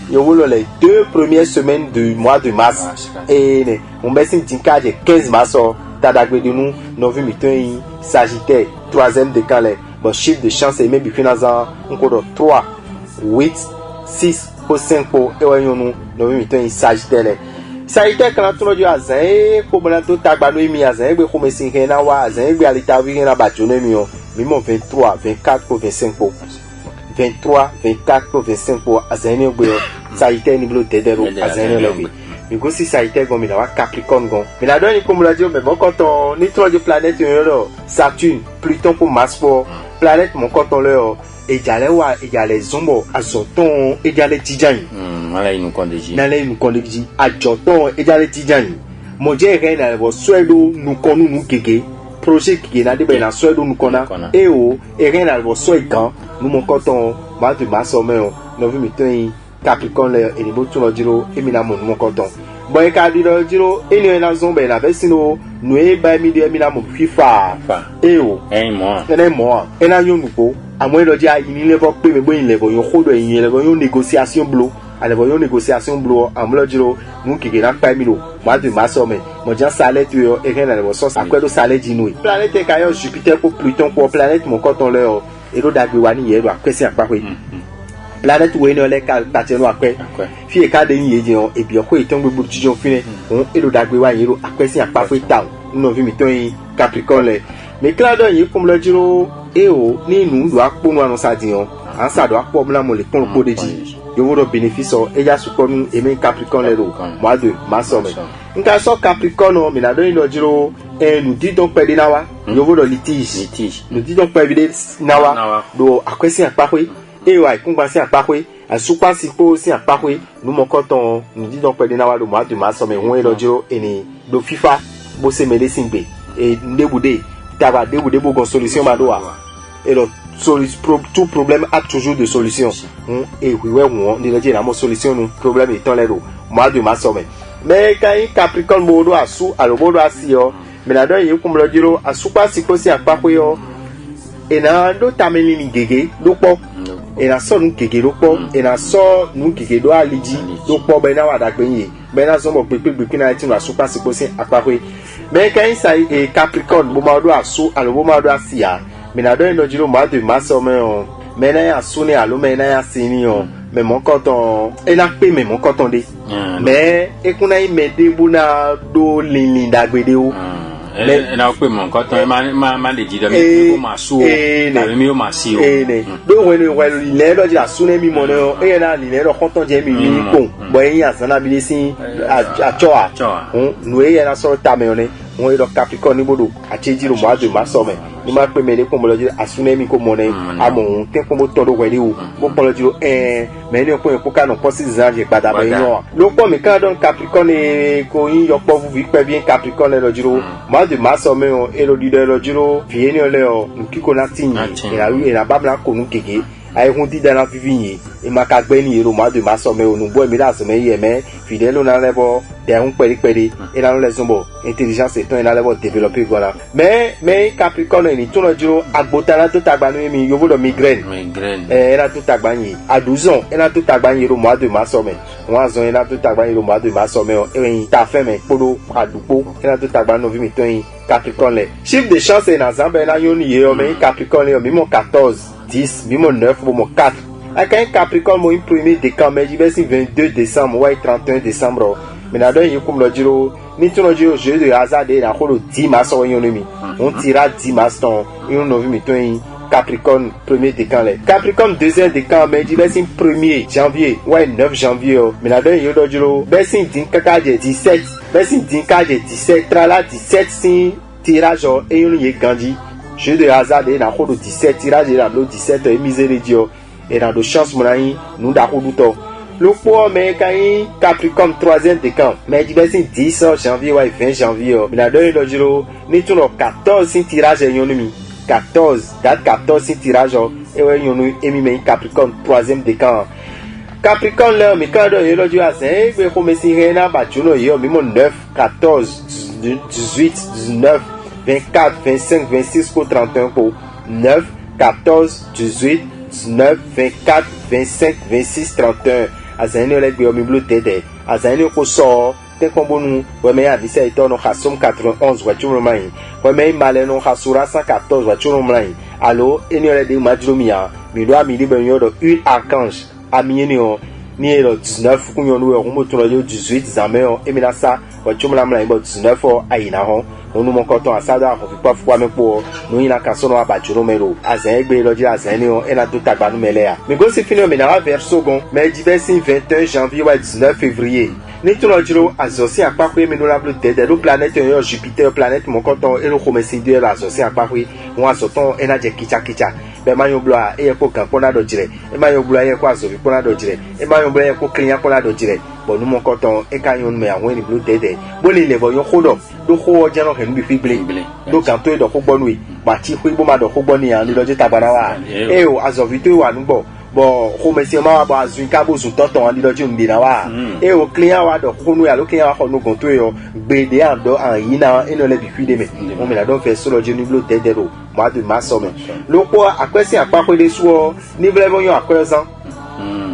2 premières semaines du mois de mars et on met une dinka de 15 mars tadagbe de nous nous vu miton Sagittaire troisième décan bon chiffre de chance et même puis dans encore 3 8 6 po 5 po ewa yonu no mi to in Sagittaire Sagittaire kana to no jo azan ko bona to tagba no mi azan gbe ko me sin hen na wa azan gbe alita wi hen na ba jo no mi o mi mo 23 24 po 25 po 23 24 po 25 po azan ni gbe Sagittaire ni blo dedero azan ni lewe mi go si Sagittaire go mi na wa Capricorne go mi na do ni ko mo la jo me mo konton ni to jo planète yo Saturne Pluton pour Mars pour planète mon konton le o ejale wa ejale zumbo azoton ejale tijani ala inu kondeji nale inu kondeji ajoton ejale tijani mo je re na bo swedo nu konu nu gege projet ki na de be na swedo nu kona e o e re na bo so ikan nu mo konton ma de ma so me o no vi mi tin Capricorne le e ni bo tun lo jiro e mi na mo nu mo konton bo e ka di lo jiro e ni na zombe na vesino nu e ba mi de mi na mo fifa e o e na yo nu ko àmọ́ ìlọ́jẹ́ ayinilẹ́fọ́ pé mi gbóyin lẹ́fọ́ yóò kó dọ̀ ẹ̀yìn lẹ́fọ́ yóò négociation blo àlẹ́fọ́ yóò négociation blo àmúlọ́jọ́ mú kékeré náà pa mí lò má dùn má sọ mẹ́ mọ̀já sálẹ̀ tó yọ ẹ̀hẹ́ náà lẹ́fọ́ sọ́ọ̀sì àpẹ́dọ̀ sálẹ̀ jinu yìí. planète kayọ̀ Jupiter kó Pluton kó planète mọ̀ kọ́tàn lẹ́ ọ èrò dàgbé wa ní yẹ̀rọ àpẹ́sí àpapẹ́ planète wo ni ọlẹ́ kàtẹ́nu àpẹ́ fi èka de yín yé jẹun èbí ọkọ̀ ìtàn gbogbo jíjọ fínẹ́ òun èrò dàgbé wa yẹ̀rọ àpẹ́sí àpapẹ́ tàn nínú fi mi tán yín Capricorne lẹ̀ mẹ́kíládọ̀ yìí kún lọ́jọ́ eo ni nu do akponu anu sadion ansa do akpo bla mo le pon ko deji yo wodo bénéfice eja suponu emi Capricorne le do moi de ma somme nka so Capricorne mi na do ino jiro nu di don pe de nawa yo wodo litige nu di don pe vide nawa do akwesi apakwe eo ai kungba si apakwe asupa si po si apakwe nu mo koton nu di don pe de nawa do moi de ma somme won elo jiro eni do FIFA bo se medicine gbe e ndebude taba debude bo gon solution ma do wa et le tout problème a toujours de solution et oui ouais on dit la mo solution nous problème étant les do moi de ma somme mais quand Capricorne bodo asu alo bodo asio mais la do yi kum lo jiro asu pa siko si apako yo e na do tameli ni gege do po e na so nu gege do po e na so nu gege do aliji do po be na wa da gbeyin be na so mo pepe na ti asu pa siko si apako mais quand ça Capricorne bo ma do asu alo bo ma do asia minado ino jiro ma de ma so me o mena ya suni alo mena ya sini o me mon koton e na pe me mon koton de me e kuna i me de buna do lin dagbede o e na pe mon koton ma de jido mi ko ma su o tàbí mi o ma si o do when le do jira suni mi mo no e na li le do koton je mi ni ko bo yin asan na bi sin a choa nu e na so ta me o ne won e do Capricorne ni bodo a chejiro mo ado ma so me ni ma pe me le ko mo lo asune mi ko mo ne amo te ko mo todo wele o mo ko lo jiro me ni ko e ka no posi zanje pada be yan lo po mi kan don Capricorne ko yin yo po vu pe bien Capricorne lo jiro mo ado ma so me o e lo di lo jiro fi ni o le o nkiko na tin e la wi e na babla ko nu keke ai hun di dana vivinye e maka gbe ni ero ma de ma so me onu bo mi da so me ye me fidèle na lebo de hun peri e na le zombo intelligence eton na lebo développer gola mais Capricorne ni tuno jiro agbotana to tagba no mi yo vodo migraine era to tagba yin a 12 ans era to tagba yin ero ma de ma so me won azon era to tagba yin ero ma de ma so me o e ta fe me podo adupo era to tagba no vi mi ton yin Capricorne chiffre de chance na zamba na yo ni ye o me Capricorne o mi mo 14 10, mimo 9, mimo 4. Avec un Capricorne, mon premier décembre, mais j'y vais 22 décembre, ouais, 31 décembre. Mais là, il y a comme le giro, ni tout le giro, jeu de hasard, il y a le 10 mars, on tira 10 mars, et on a vu, mettons, Capricorne, premier décembre. Capricorne, deuxième décembre, mais j'y vais 1er janvier, ouais, 9 janvier. Mais là, il y a le giro, ben, si, 17, ben, si, 17, trala, 17, si, tirage, et on y est Gandhi. Jeu de hasard et na ko 17 tirage et na 17 et miséricorde Dieu et na de chance mon ami nous da ko duto le po mais quand Capricorne 3e décan mais diversi 10 janvier ouais 20 janvier mais na donné le giro ni tout 14 tirage et yonomi 14 date 14 tirage et ouais yonomi et mi Capricorne 3e décan Capricorne là mais quand le giro a 5 mais comme si rien ba juno yo mi 9 14 18 19 24, 25, 26 pour 31 pour 9, 14, 18, 19, 24, 25, 26, 31. Azani ole gbe omi blue tede. Azani ko so te kombo nu we me avisa ito no khasum 91 wa chumo mai. We me male no khasura 114 wa chumo mai. Allo eni ole de majrumia. mi do ami libe yo do une archange ami ni o ni lo 19 ku yo no mo to lo 18 zameo e mi na sa o chumla mla ibo 19 ayina ho onu mo ko to asada ko fi pa fu mi po no yin na ka so no abajuro mero azen egbe loji azen ni o e na do tagbanu mele ya mi go si fini mi na verso gon mais diversi 21 janvier ou 19 février ni to lo jiro azosi apakwe mi no la blue de do planète yo Jupiter planète mo ko to e lo ko me si de la azosi apakwe won asoton e na je kicha be ma yo blo e ko kan ko na do jire e ma yo blo e ko azofi ko na do jire e ma yo blo e ko kriyan ko na do jire bo nu mo ko ton e ka yo me awon ni blue de bo le le bo yo ko do ko je no hen bi fi ble do kan to e do ko gbonu e ma ti fu bo ma do ko gbonu ya ni lo je tagbara wa e o azofi to wa nu bo ko me si ma wa ba azun ka bo sun tonton ni lo je nbi na wa e o client wa do ko nu ya lo client wa ko nu gon to yo gbe de an do an yi na e no le bi fi de me o me la don fe so lo je ni blue de ro mois de mars o me lo po akwesi apapọ de so ni ble bo yo akwezan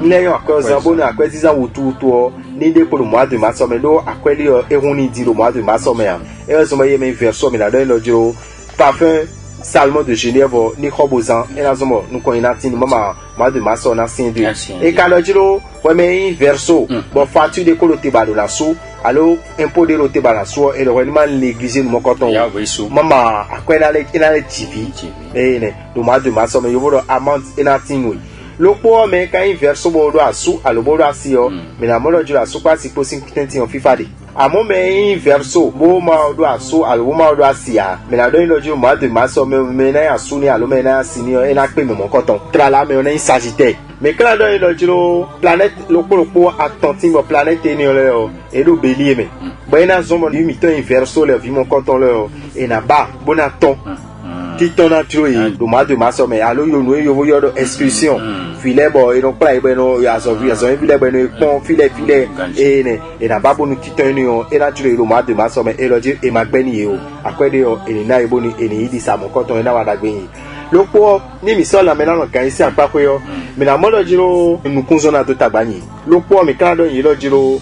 ni yo akwezan bo na akwesi za wutu to ni de pour mois de mars o me lo akweli ehun ni di lo mois de mars o me e so me ye me verso me la don lo jo parfum Salmon de Genève ni Robozan et la zomo nous connaissons ni mama mois de mars on a signé de et quand le giro ouais mais verso bon facture de coloté balo la sou alors impôt de loté balo la sou et le vraiment négligé nous coton mama akwela le ina le TV et ne le mois de mars on me yobo amount ina tinui le po mais quand verso bo do asu alo bo do asio mais la molo giro asu kwa si posting tenti on FIFA de amo me verso bo ma do aso alo ma do asia me na do lojo mois de mars me na asu ni alo me na senior e na pe me mo koton tra la me na sagittaire me kla do lojo planète lopo attentive planète ni le e do bélier me bo na zomo ni mi ton verso le vi mon koton le e na ba bonaton titon na tro e do mois de mars me alo yo no yo yo do excursion filet bo e no pra e no ya so filet bo no pon filet e ne e na babo no titan ni o e na tro e do mois de mars me e loje e magbeni e o akwede o e na ebo ni e ni di sa mo koton e na wa dagbe yin lopo ni mi so la me na no kan isi apako yo me na mo lo jiro nukunzo na to tagbanyi lopo mi kan do yin lo jiro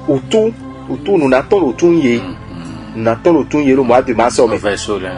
utu nu na ton otun ye na ton otun ye lo mois de mars me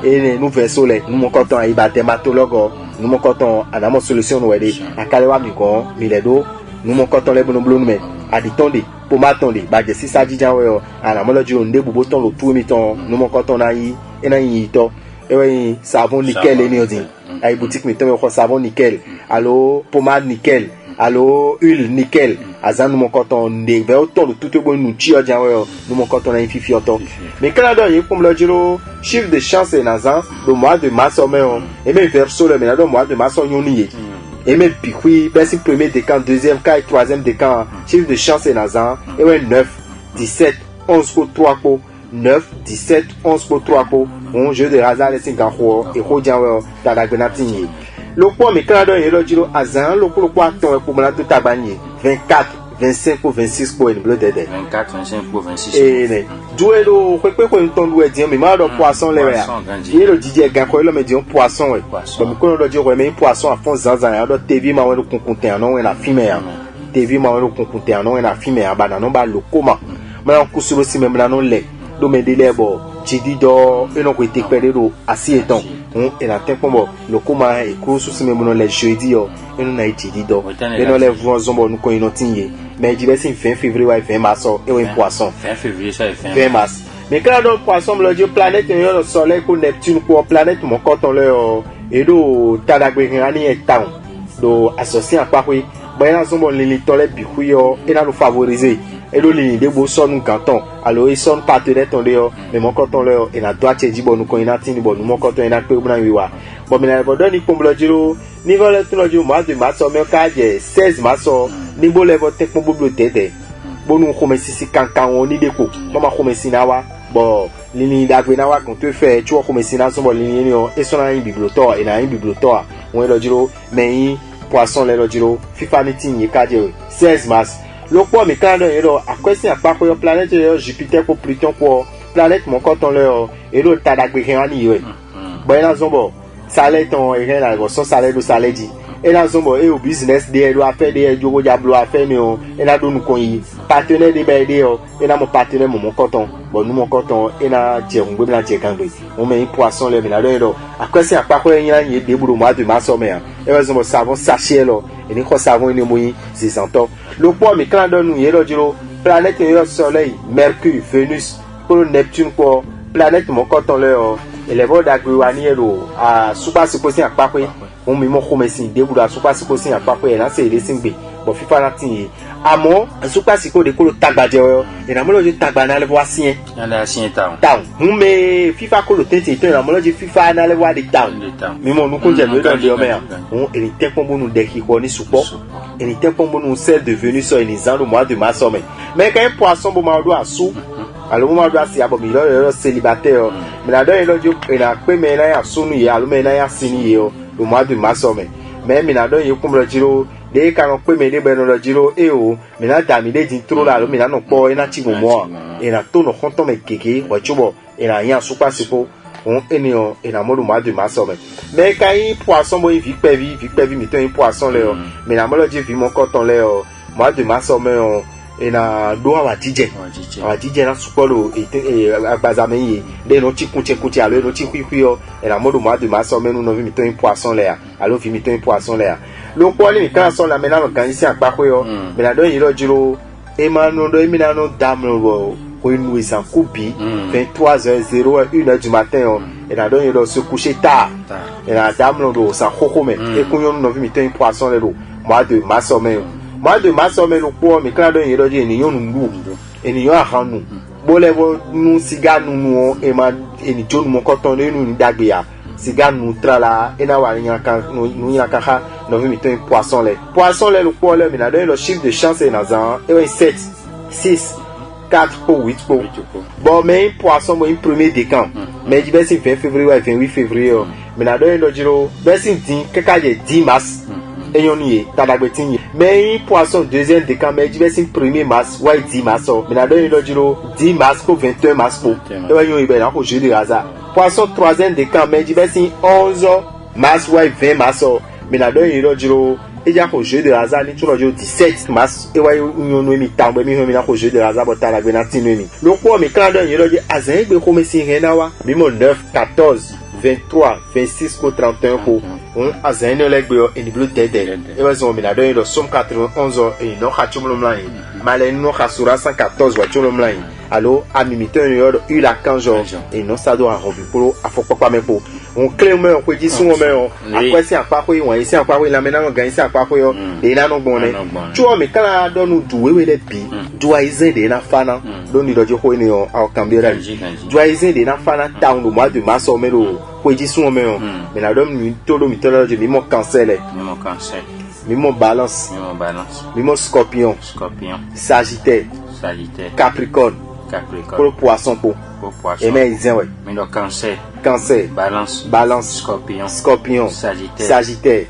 e nous verso le nous mo koton ai ba dermatologue nous mon coton à la solution nous aider à kalewa mi kon mi le do nous mon coton le bono blonu me a di tonde pour ma tonde ba je si sa jijan we à la moloji on de bubo ton lo tout mi ton nous mon coton na yi e na yi to e we savon nickel ni odi ai boutique mi ton ko savon nickel allo pommade nickel allo huile nickel azan nous mon coton de ve autant le tout bon nous ti ojan we nous mon coton na fifi auto mais canada yi pour le giro chiffre de chance et nazan le mois de mars o me et même verso le mais le mois de mars on y et même puis ben premier décan deuxième cas et troisième décan chiffre de chance et nazan et ouais 9 17 11 pour 3 pour 9 17 11 pour 3 pour on jeu de hasard les 5 ans et rojan we dans la grenatini le point mais canada yi le giro azan le point pour me la tout tabani 24 25 pour 26 pour une bleu de 24 25 pour 26 et ne doué lo ko ko ton doué dire mais ma do poisson le ya et le Didier gan ko le me dire poisson we comme ko lo dire mais poisson à fond zanzan ya do TV ma we lo kunkunte non we na fime ya TV ma we lo kunkunte non we na fime ya ba na no ba lo koma ma ko sulo si même na no le do me dele bo jidi do e no ko te pere ro asi eton et la tempo mo lo koma e ko su si même no le jeudi yo e no na jidi do e no le vont zombo no ko inotinye mais je vais essayer 20 février ou 20 mars et un poisson 20 février ça 20 mars mais quand donc poisson le dieu planète le soleil pour Neptune pour planète mon coton le et do tadagbe ngani e town do associé à quoi oui ben là zombo li tole bi yo et là nous favoriser et do li de bo son canton alors ils sont partenaires ton le mais mon coton le et la droite dit bon nous ko inati ni bon mon coton ina pe buna wiwa bon mais la bodoni pour le dieu niveau le tout le dieu mois de mars mais ka 16 mars ni bo le vote pour bibliothèque bon nous commencer si kankan on ni deko mama commencer na wa bon lini dagbe na wa kon te fait tu commencer na so bon lini ni et so na bibliothèque et na bibliothèque on le giro mais poisson le giro FIFA ni tin ye ka je 16 mars le po mi kan e ro akwesi apako yo planète yo Jupiter ko Pluton ko planète mon coton le e ro tadagbe kan ni yo bon na zombo salé ton e ren la go so salé do salé di ena zombo e o business de do affaire de jogo jablo affaire ni o ena do nu kon yi partenaire de ba de o ena mo partenaire mo coton bon nous mon coton ena je ngbe na je kangbe on met poisson le mina do akwese apako yin yin de buru mois de mars o me e wa zombo savon sachet lo eni ko savon ni mo yin 600 lo po mi kan do nu ye lo jiro planète yo soleil mercure venus pour neptune ko planète mon coton le o ele bo da gbe wa ni ero a super supposé apako on mi mo khomesi de buru a super supposé apako e na se ide singbe bo fifa na tin amo super siko de ko lo tagbaje o e na mo lo je tagba na le bo asien na asien town me fifa ko lo tete to na mo lo je fifa na le bo de town mi mo nu ko je lo de o me on eri te pon bonu de ki ko ni supo eri te pon bonu celle de venus so ni zan le mois de mars o me mais quand poisson bo ma do asu alo mo ma do asi abo mi lo célibataire me na do e lo jo e na pe me na ya sunu ye alo me na ya sini ye o le mois de mars o me mais mi na do ye kumro jiro de ka pe me de beno lo jiro e o mi na da mi de din tro la lo mi na no po e na ti mo mo e na to no konto me keke wa chubo e na yan super sipo on enion e na mo le mois de mars o me mais quand il poisson bo vi pevi mi to un poisson le o mi na mo lo je vi mon coton le o mois de mars o me o e na do awa jije na supolo e agbaza me yi de no ti kunche alo no ti kwikwi o e na mo le mois de mars o me no vi mi to un poisson le a alo vi mi to un poisson le a lo po ni kan so la me na no kan isi apako yo me na do yi lo jiro e ma no do mi na no damno wo ko inu isan kubi 23h01 1h du matin et na do yi lo se coucher tard et na damno do sa koko me e kunyo no vi mi to un poisson le do mois de mars o me mois de mars o me lo po mi kan do yi lo je eniyan nu eniyan ahanu bo le wo nu siga nu e ma eni jonu mo koton le nu ni dagbe ya siga nu trala ena wa nya kan nu nya ka ha no vi mi to poisson le lo po le mi na do le chiffre de chance na zan e 7 6 4 pour 8 pour bon mais poisson mo premier décan mais di besi 20 février ou 28 février mi na do le jiro besi din keka je 10 mars eyoni tadagbetin mais poisson deuxième décan mais di besi 1er mars ou 10 mars mi na do le jiro 10 mars ko 21 mars pour e wa yon ibe na ko jeu de hasard poisson troisième décan mais di besi 11 mars ou 20 mars mi na do le jiro e ja ko jeu de hasard ni tuno jo 17 mars e wa union no mi tambo mi ho mi na ko jeu de hasard bota la gbe na tin mi lo ko mi kan do yin lo je azan gbe ko mi sin hen na wa mi mo 9 14 23 26 ko 31 ko on azan no le gbe o eni blue dead e wa zo mi na do yin lo som 91 e no kha chumlo mlan male no kha sura 114 wa chumlo mlan allo ami mi ten yo il a 15 jours et non ça doit revu pour afopapa me po on clé me on ko ji sun o me o akwa si apako yi won yi si apako yi la me na gan si apako yo de na no gbon ne tu o me kala do nu du wewe le bi du aizen de na fana do ni do je ko ni o a kambira du aizen de na fana down le mois de mars o me lo ko ji sun o me o me na do mi to do mi to do je mi mo cancel mi mo balance mi mo scorpion sagittaire capricorne pour le poisson pour et mais ils ouais mais le cancer balance scorpion sagittaire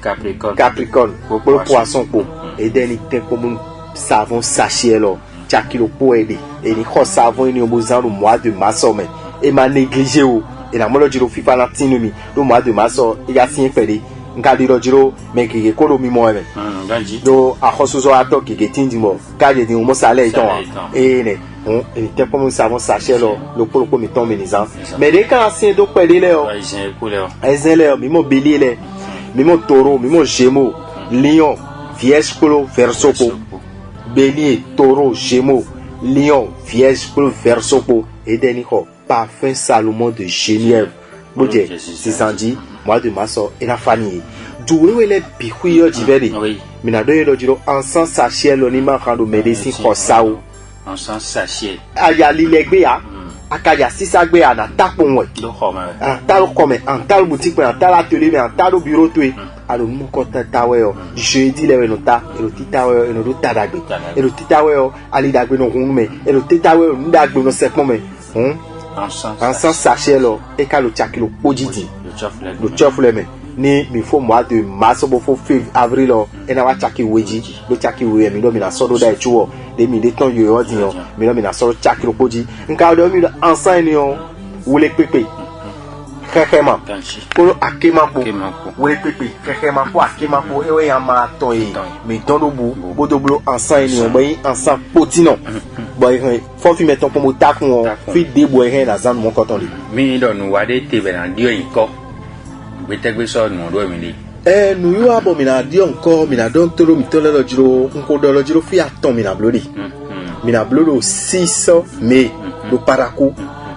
capricorne pour le poisson pour et dernier temps comme savon sachet là chakilo pour aider et ni ko savon ni obozan le mois de mars mais et m'a négligé ou et la molo jiro fifa na tinumi le mois de mars il y a signé péré ngadi lo jiro me kike ko lo mi mo eme do akhosuzo ato kike tindimo kaje di mo sale iton e ne on était comme savon sachet lo polo mi ton menizan mais de kan asin do pele le o ezen le mi mo bélier le mi mo taureau mi mo gémeaux lion vierge polo verseau po bélier taureau gémeaux lion vierge polo verseau po et deni ko parfum Salomon de Genève boje sisandi mois de mars et la famille doué les bihuyo jibeli mina do yelo jiro ensemble sachet lo ni ma kando médecine ko sao ensemble sachet aya lilegbe ya akaya sisagbe ya na tapon we do khoma talo comme en talo boutique en talo atelier en talo bureau to alo mu ko tawe o jeudi le no ta elo titawe eno do tadagbe elo titawe o ali dagbe no hunme elo titawe o ndagbe no sekmo me ensemble sachet lo e ka lo chakilo pojidi le chofle me ni mi fo mois de mars bo fo avril e na wa chaki weji lo chaki we mi do mi na so do da chuo de mi de ton yo odi yo mi do mi na so chaki lo poji nka do mi do ensemble ni o wule pepe xexema Kanchi. kolo akemapo Akemapo. wele pepe xexema po akemapo ewe ya ma ton ye mi don do bu bodo blo ensan ni on bayi ensan potino boy fo fi meton pomo takun fi de boy hen na zan mon koton li Mi do nu wade te be na dio inko. Gbetegbe so nu do mi ni. nu yo abo mi na di onko mi na don tolo mi tolo lo jiro nko do lo jiro fi aton mi na blodi mi na blodo 6 mai do paraku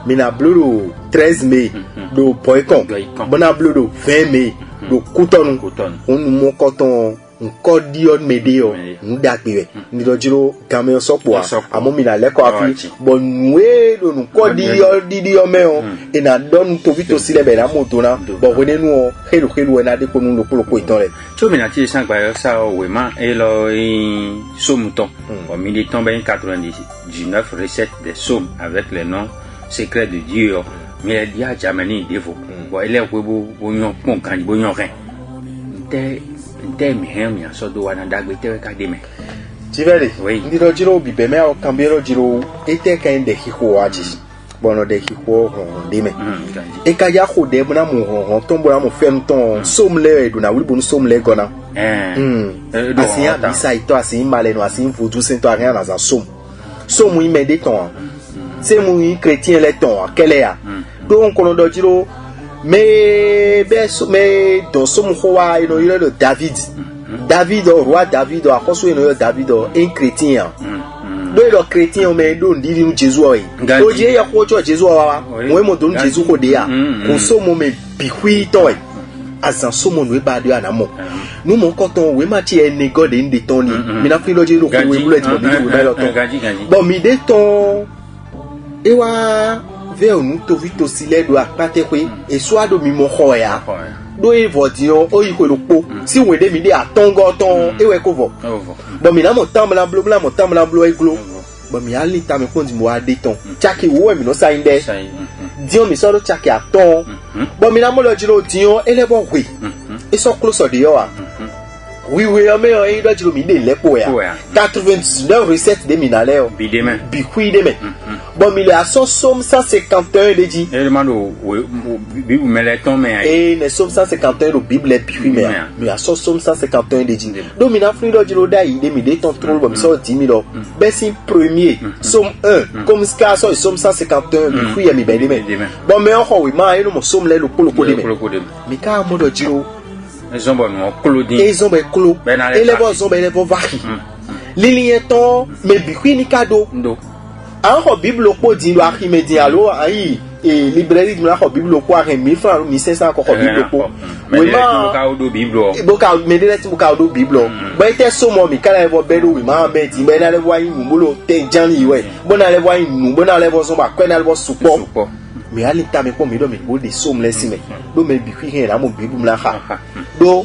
mi na blodo 13 mai do poikon bona blodo 20 mai do kutonu onu mo koton nko di on medio nda pe ni do jiro game sopo amo mi na leko afi bon we do nko di o me o e na don to vito sile be na moto na bo wene nu o helu na de ko nu lo ko itan re So mi na ti san gba yo sa o we ma e lo somuton. Au militant ben 99 recettes des sommes avec les noms secrets de Dieu. Mais il y a jamais ni défaut. Bon il est wo yon pon kan bo yon ren. Nte mi hen mi so do wana dagbe te ka de me. Tivere Oui. ndi do jiro bi be me o kambero jiro ete ka inde hiko aji bono de hiko de me Kanji. e ka ya ko de bona mo tombo na mo fem ton somle do na wuli bonu somle gona asia bisa ito asin male no asin futu sento rien na za som yi me de ton c'est mon chrétien les ton kele ya donc on do jiro mais dans som hoa ino ile de David o roi David o akoso ino David o un chrétien do le chrétien mais do ndiri nu Jésus o yi o je ya ko cho Jésus wa mo mo do Jésus ko de ya ko so mo me bihui to yi azan so mo no ba de anamo nu mo ko ton we ma ti ene god ndi ton ni mi na fi lo je lo ko we bullet mo bi we ba lo ton bon mi de ton e wa ve onu to vito sile do apate kwe e so ado mi mo ho ya do e vodion o yi ko lo po si we de mi de atongo ton e we ko vo bon mi na mo tambla blo e glo bon mi ali ta me kon di mo ade ton chaki wo mi no sa inde dion mi so do chaki aton bon mi na mo lo jiro dion ele bo we e so close de yo a oui mais il doit dire mi de lepo ya 99 recettes de minale o Bi de me. bi kui de me bon mi la so somme 151 de ji E man do bi ou mele ton me ai. et ne somme 151 do bible bi kui me mi la so somme 151 de ji do mi na fri do jiro da yi de mi de ton trop bon mi so 10 000 bersin premier somme 1 comme ska so somme 151 bi kui ya mi be de me bon mais on oui ma e no mo somme le lo polo de me mi ka mo do jiro Zombo no clothing. et zombe klo elevo zombe elevo vahi lilieton me bikwi ni kado Ndo. an bible ko di lo akimedi alo ayi e librairie mi la ko bible ko are 1000 francs 1500 ko bible ko we ma ka odo bible. boka medele ti boka odo bible ba ite so mo mi kala evo bedo we ma be ti be na le wa yin mulo te jani iwe bona le wa yin nu bona le bo zomba ko na le bo support mi ali ta me ko mi do mi go de som le si me do me bikwi hen la mo bible mi la ha do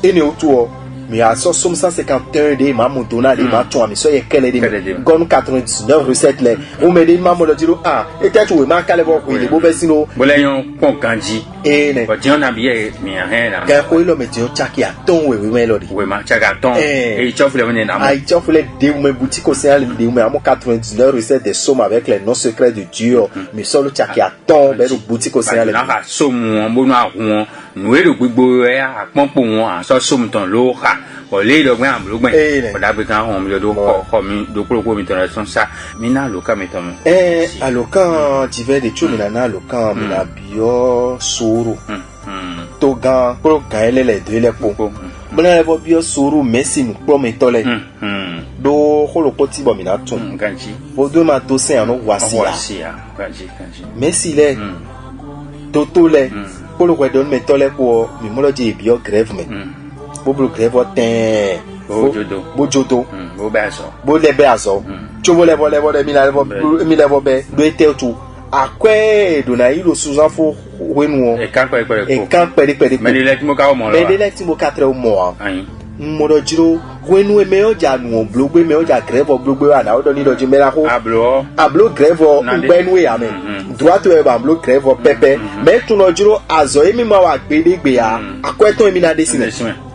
ene otu o mi a so som 151 de ma montona de ma ton mi so ye kele de gon 99 recettes le o me de ma mo lo diro e te tu we ma kale bo ko ile bo be sino Bo le yon pon kanji. e ne Bo dion na biye mi hen na. ga ko ilo me dio chaki a ton we me lo di We ma chaga ton. E chofu le woni na mo. ai chofu le de me boutique au sein le de me amo 99 recettes de somme avec les noms secrets de Dieu mi so lo chaki a ton be lo boutique au sein le Na ka so mu bo na won. Nu e lo gbigbo e a ponpo won a so so mu ton lo ka. Bo le do gbe am lo gbe. Bo da be kan hon mi do ko mi do ko mi ton son sa. Mi na lo ka mi ton. Alokan divers de tu mi na alokan mi na bio suru to gan pro gan ele de le po bona le bo bio suru merci nous pro mi tole do holo poti bo mi na tun Kanji. bo do ma to se anu wasi Wasia. Kanji. merci le to le polo we don mi tole po mi mo lo je bio grève me bo blo grève ten bojodo Bo ba so. bo le be azo chobo le bo mi le bo be do ete tu akwe do na ilo suzan fo wenu E kan e kan pere Me le ti mo ka o mo be lo. de le ti mo 4 o mo Ayin. modo jiro wenu e meyo ja nu blogbe meyo ja grève blogbe wa na odo ni do jimera ho ablo grève ngbenwe ya me droite we ba ablo grève pepe me tuno jiro azo emi ma wa gbedegbe ya akweton emi na desine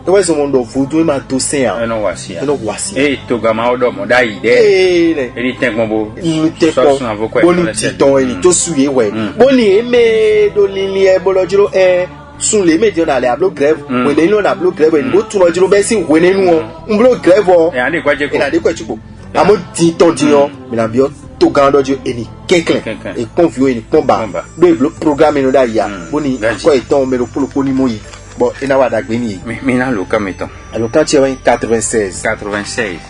we so mondo fudu e ma to sen ya eno wasi to gama odo mo dai de eni tenko bo boni titon eni to suye we boni eme do lili e bolo jiro sun le meje na le ablo grève wele no na ablo grève ni go tun ojiro be si wele nu o mblo grève o e ade kwaje ko amo ti ton diyan mi na bio to gan dojo eni kenklen e konfio eni pomba do blo programme no da ya boni ko iton me lo polo ni mo yi bo ina wa da gbe ni mi na lo kan meton alo kan ti 96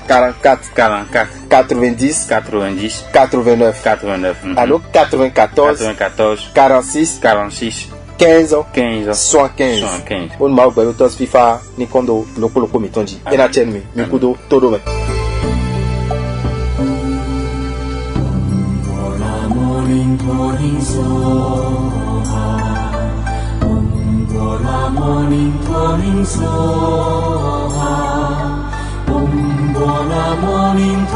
44 90 89 alo 94 46 15 75 on ma gbe to FIFA ni kondo loko mitonji ina chen mi kudo todo me morning,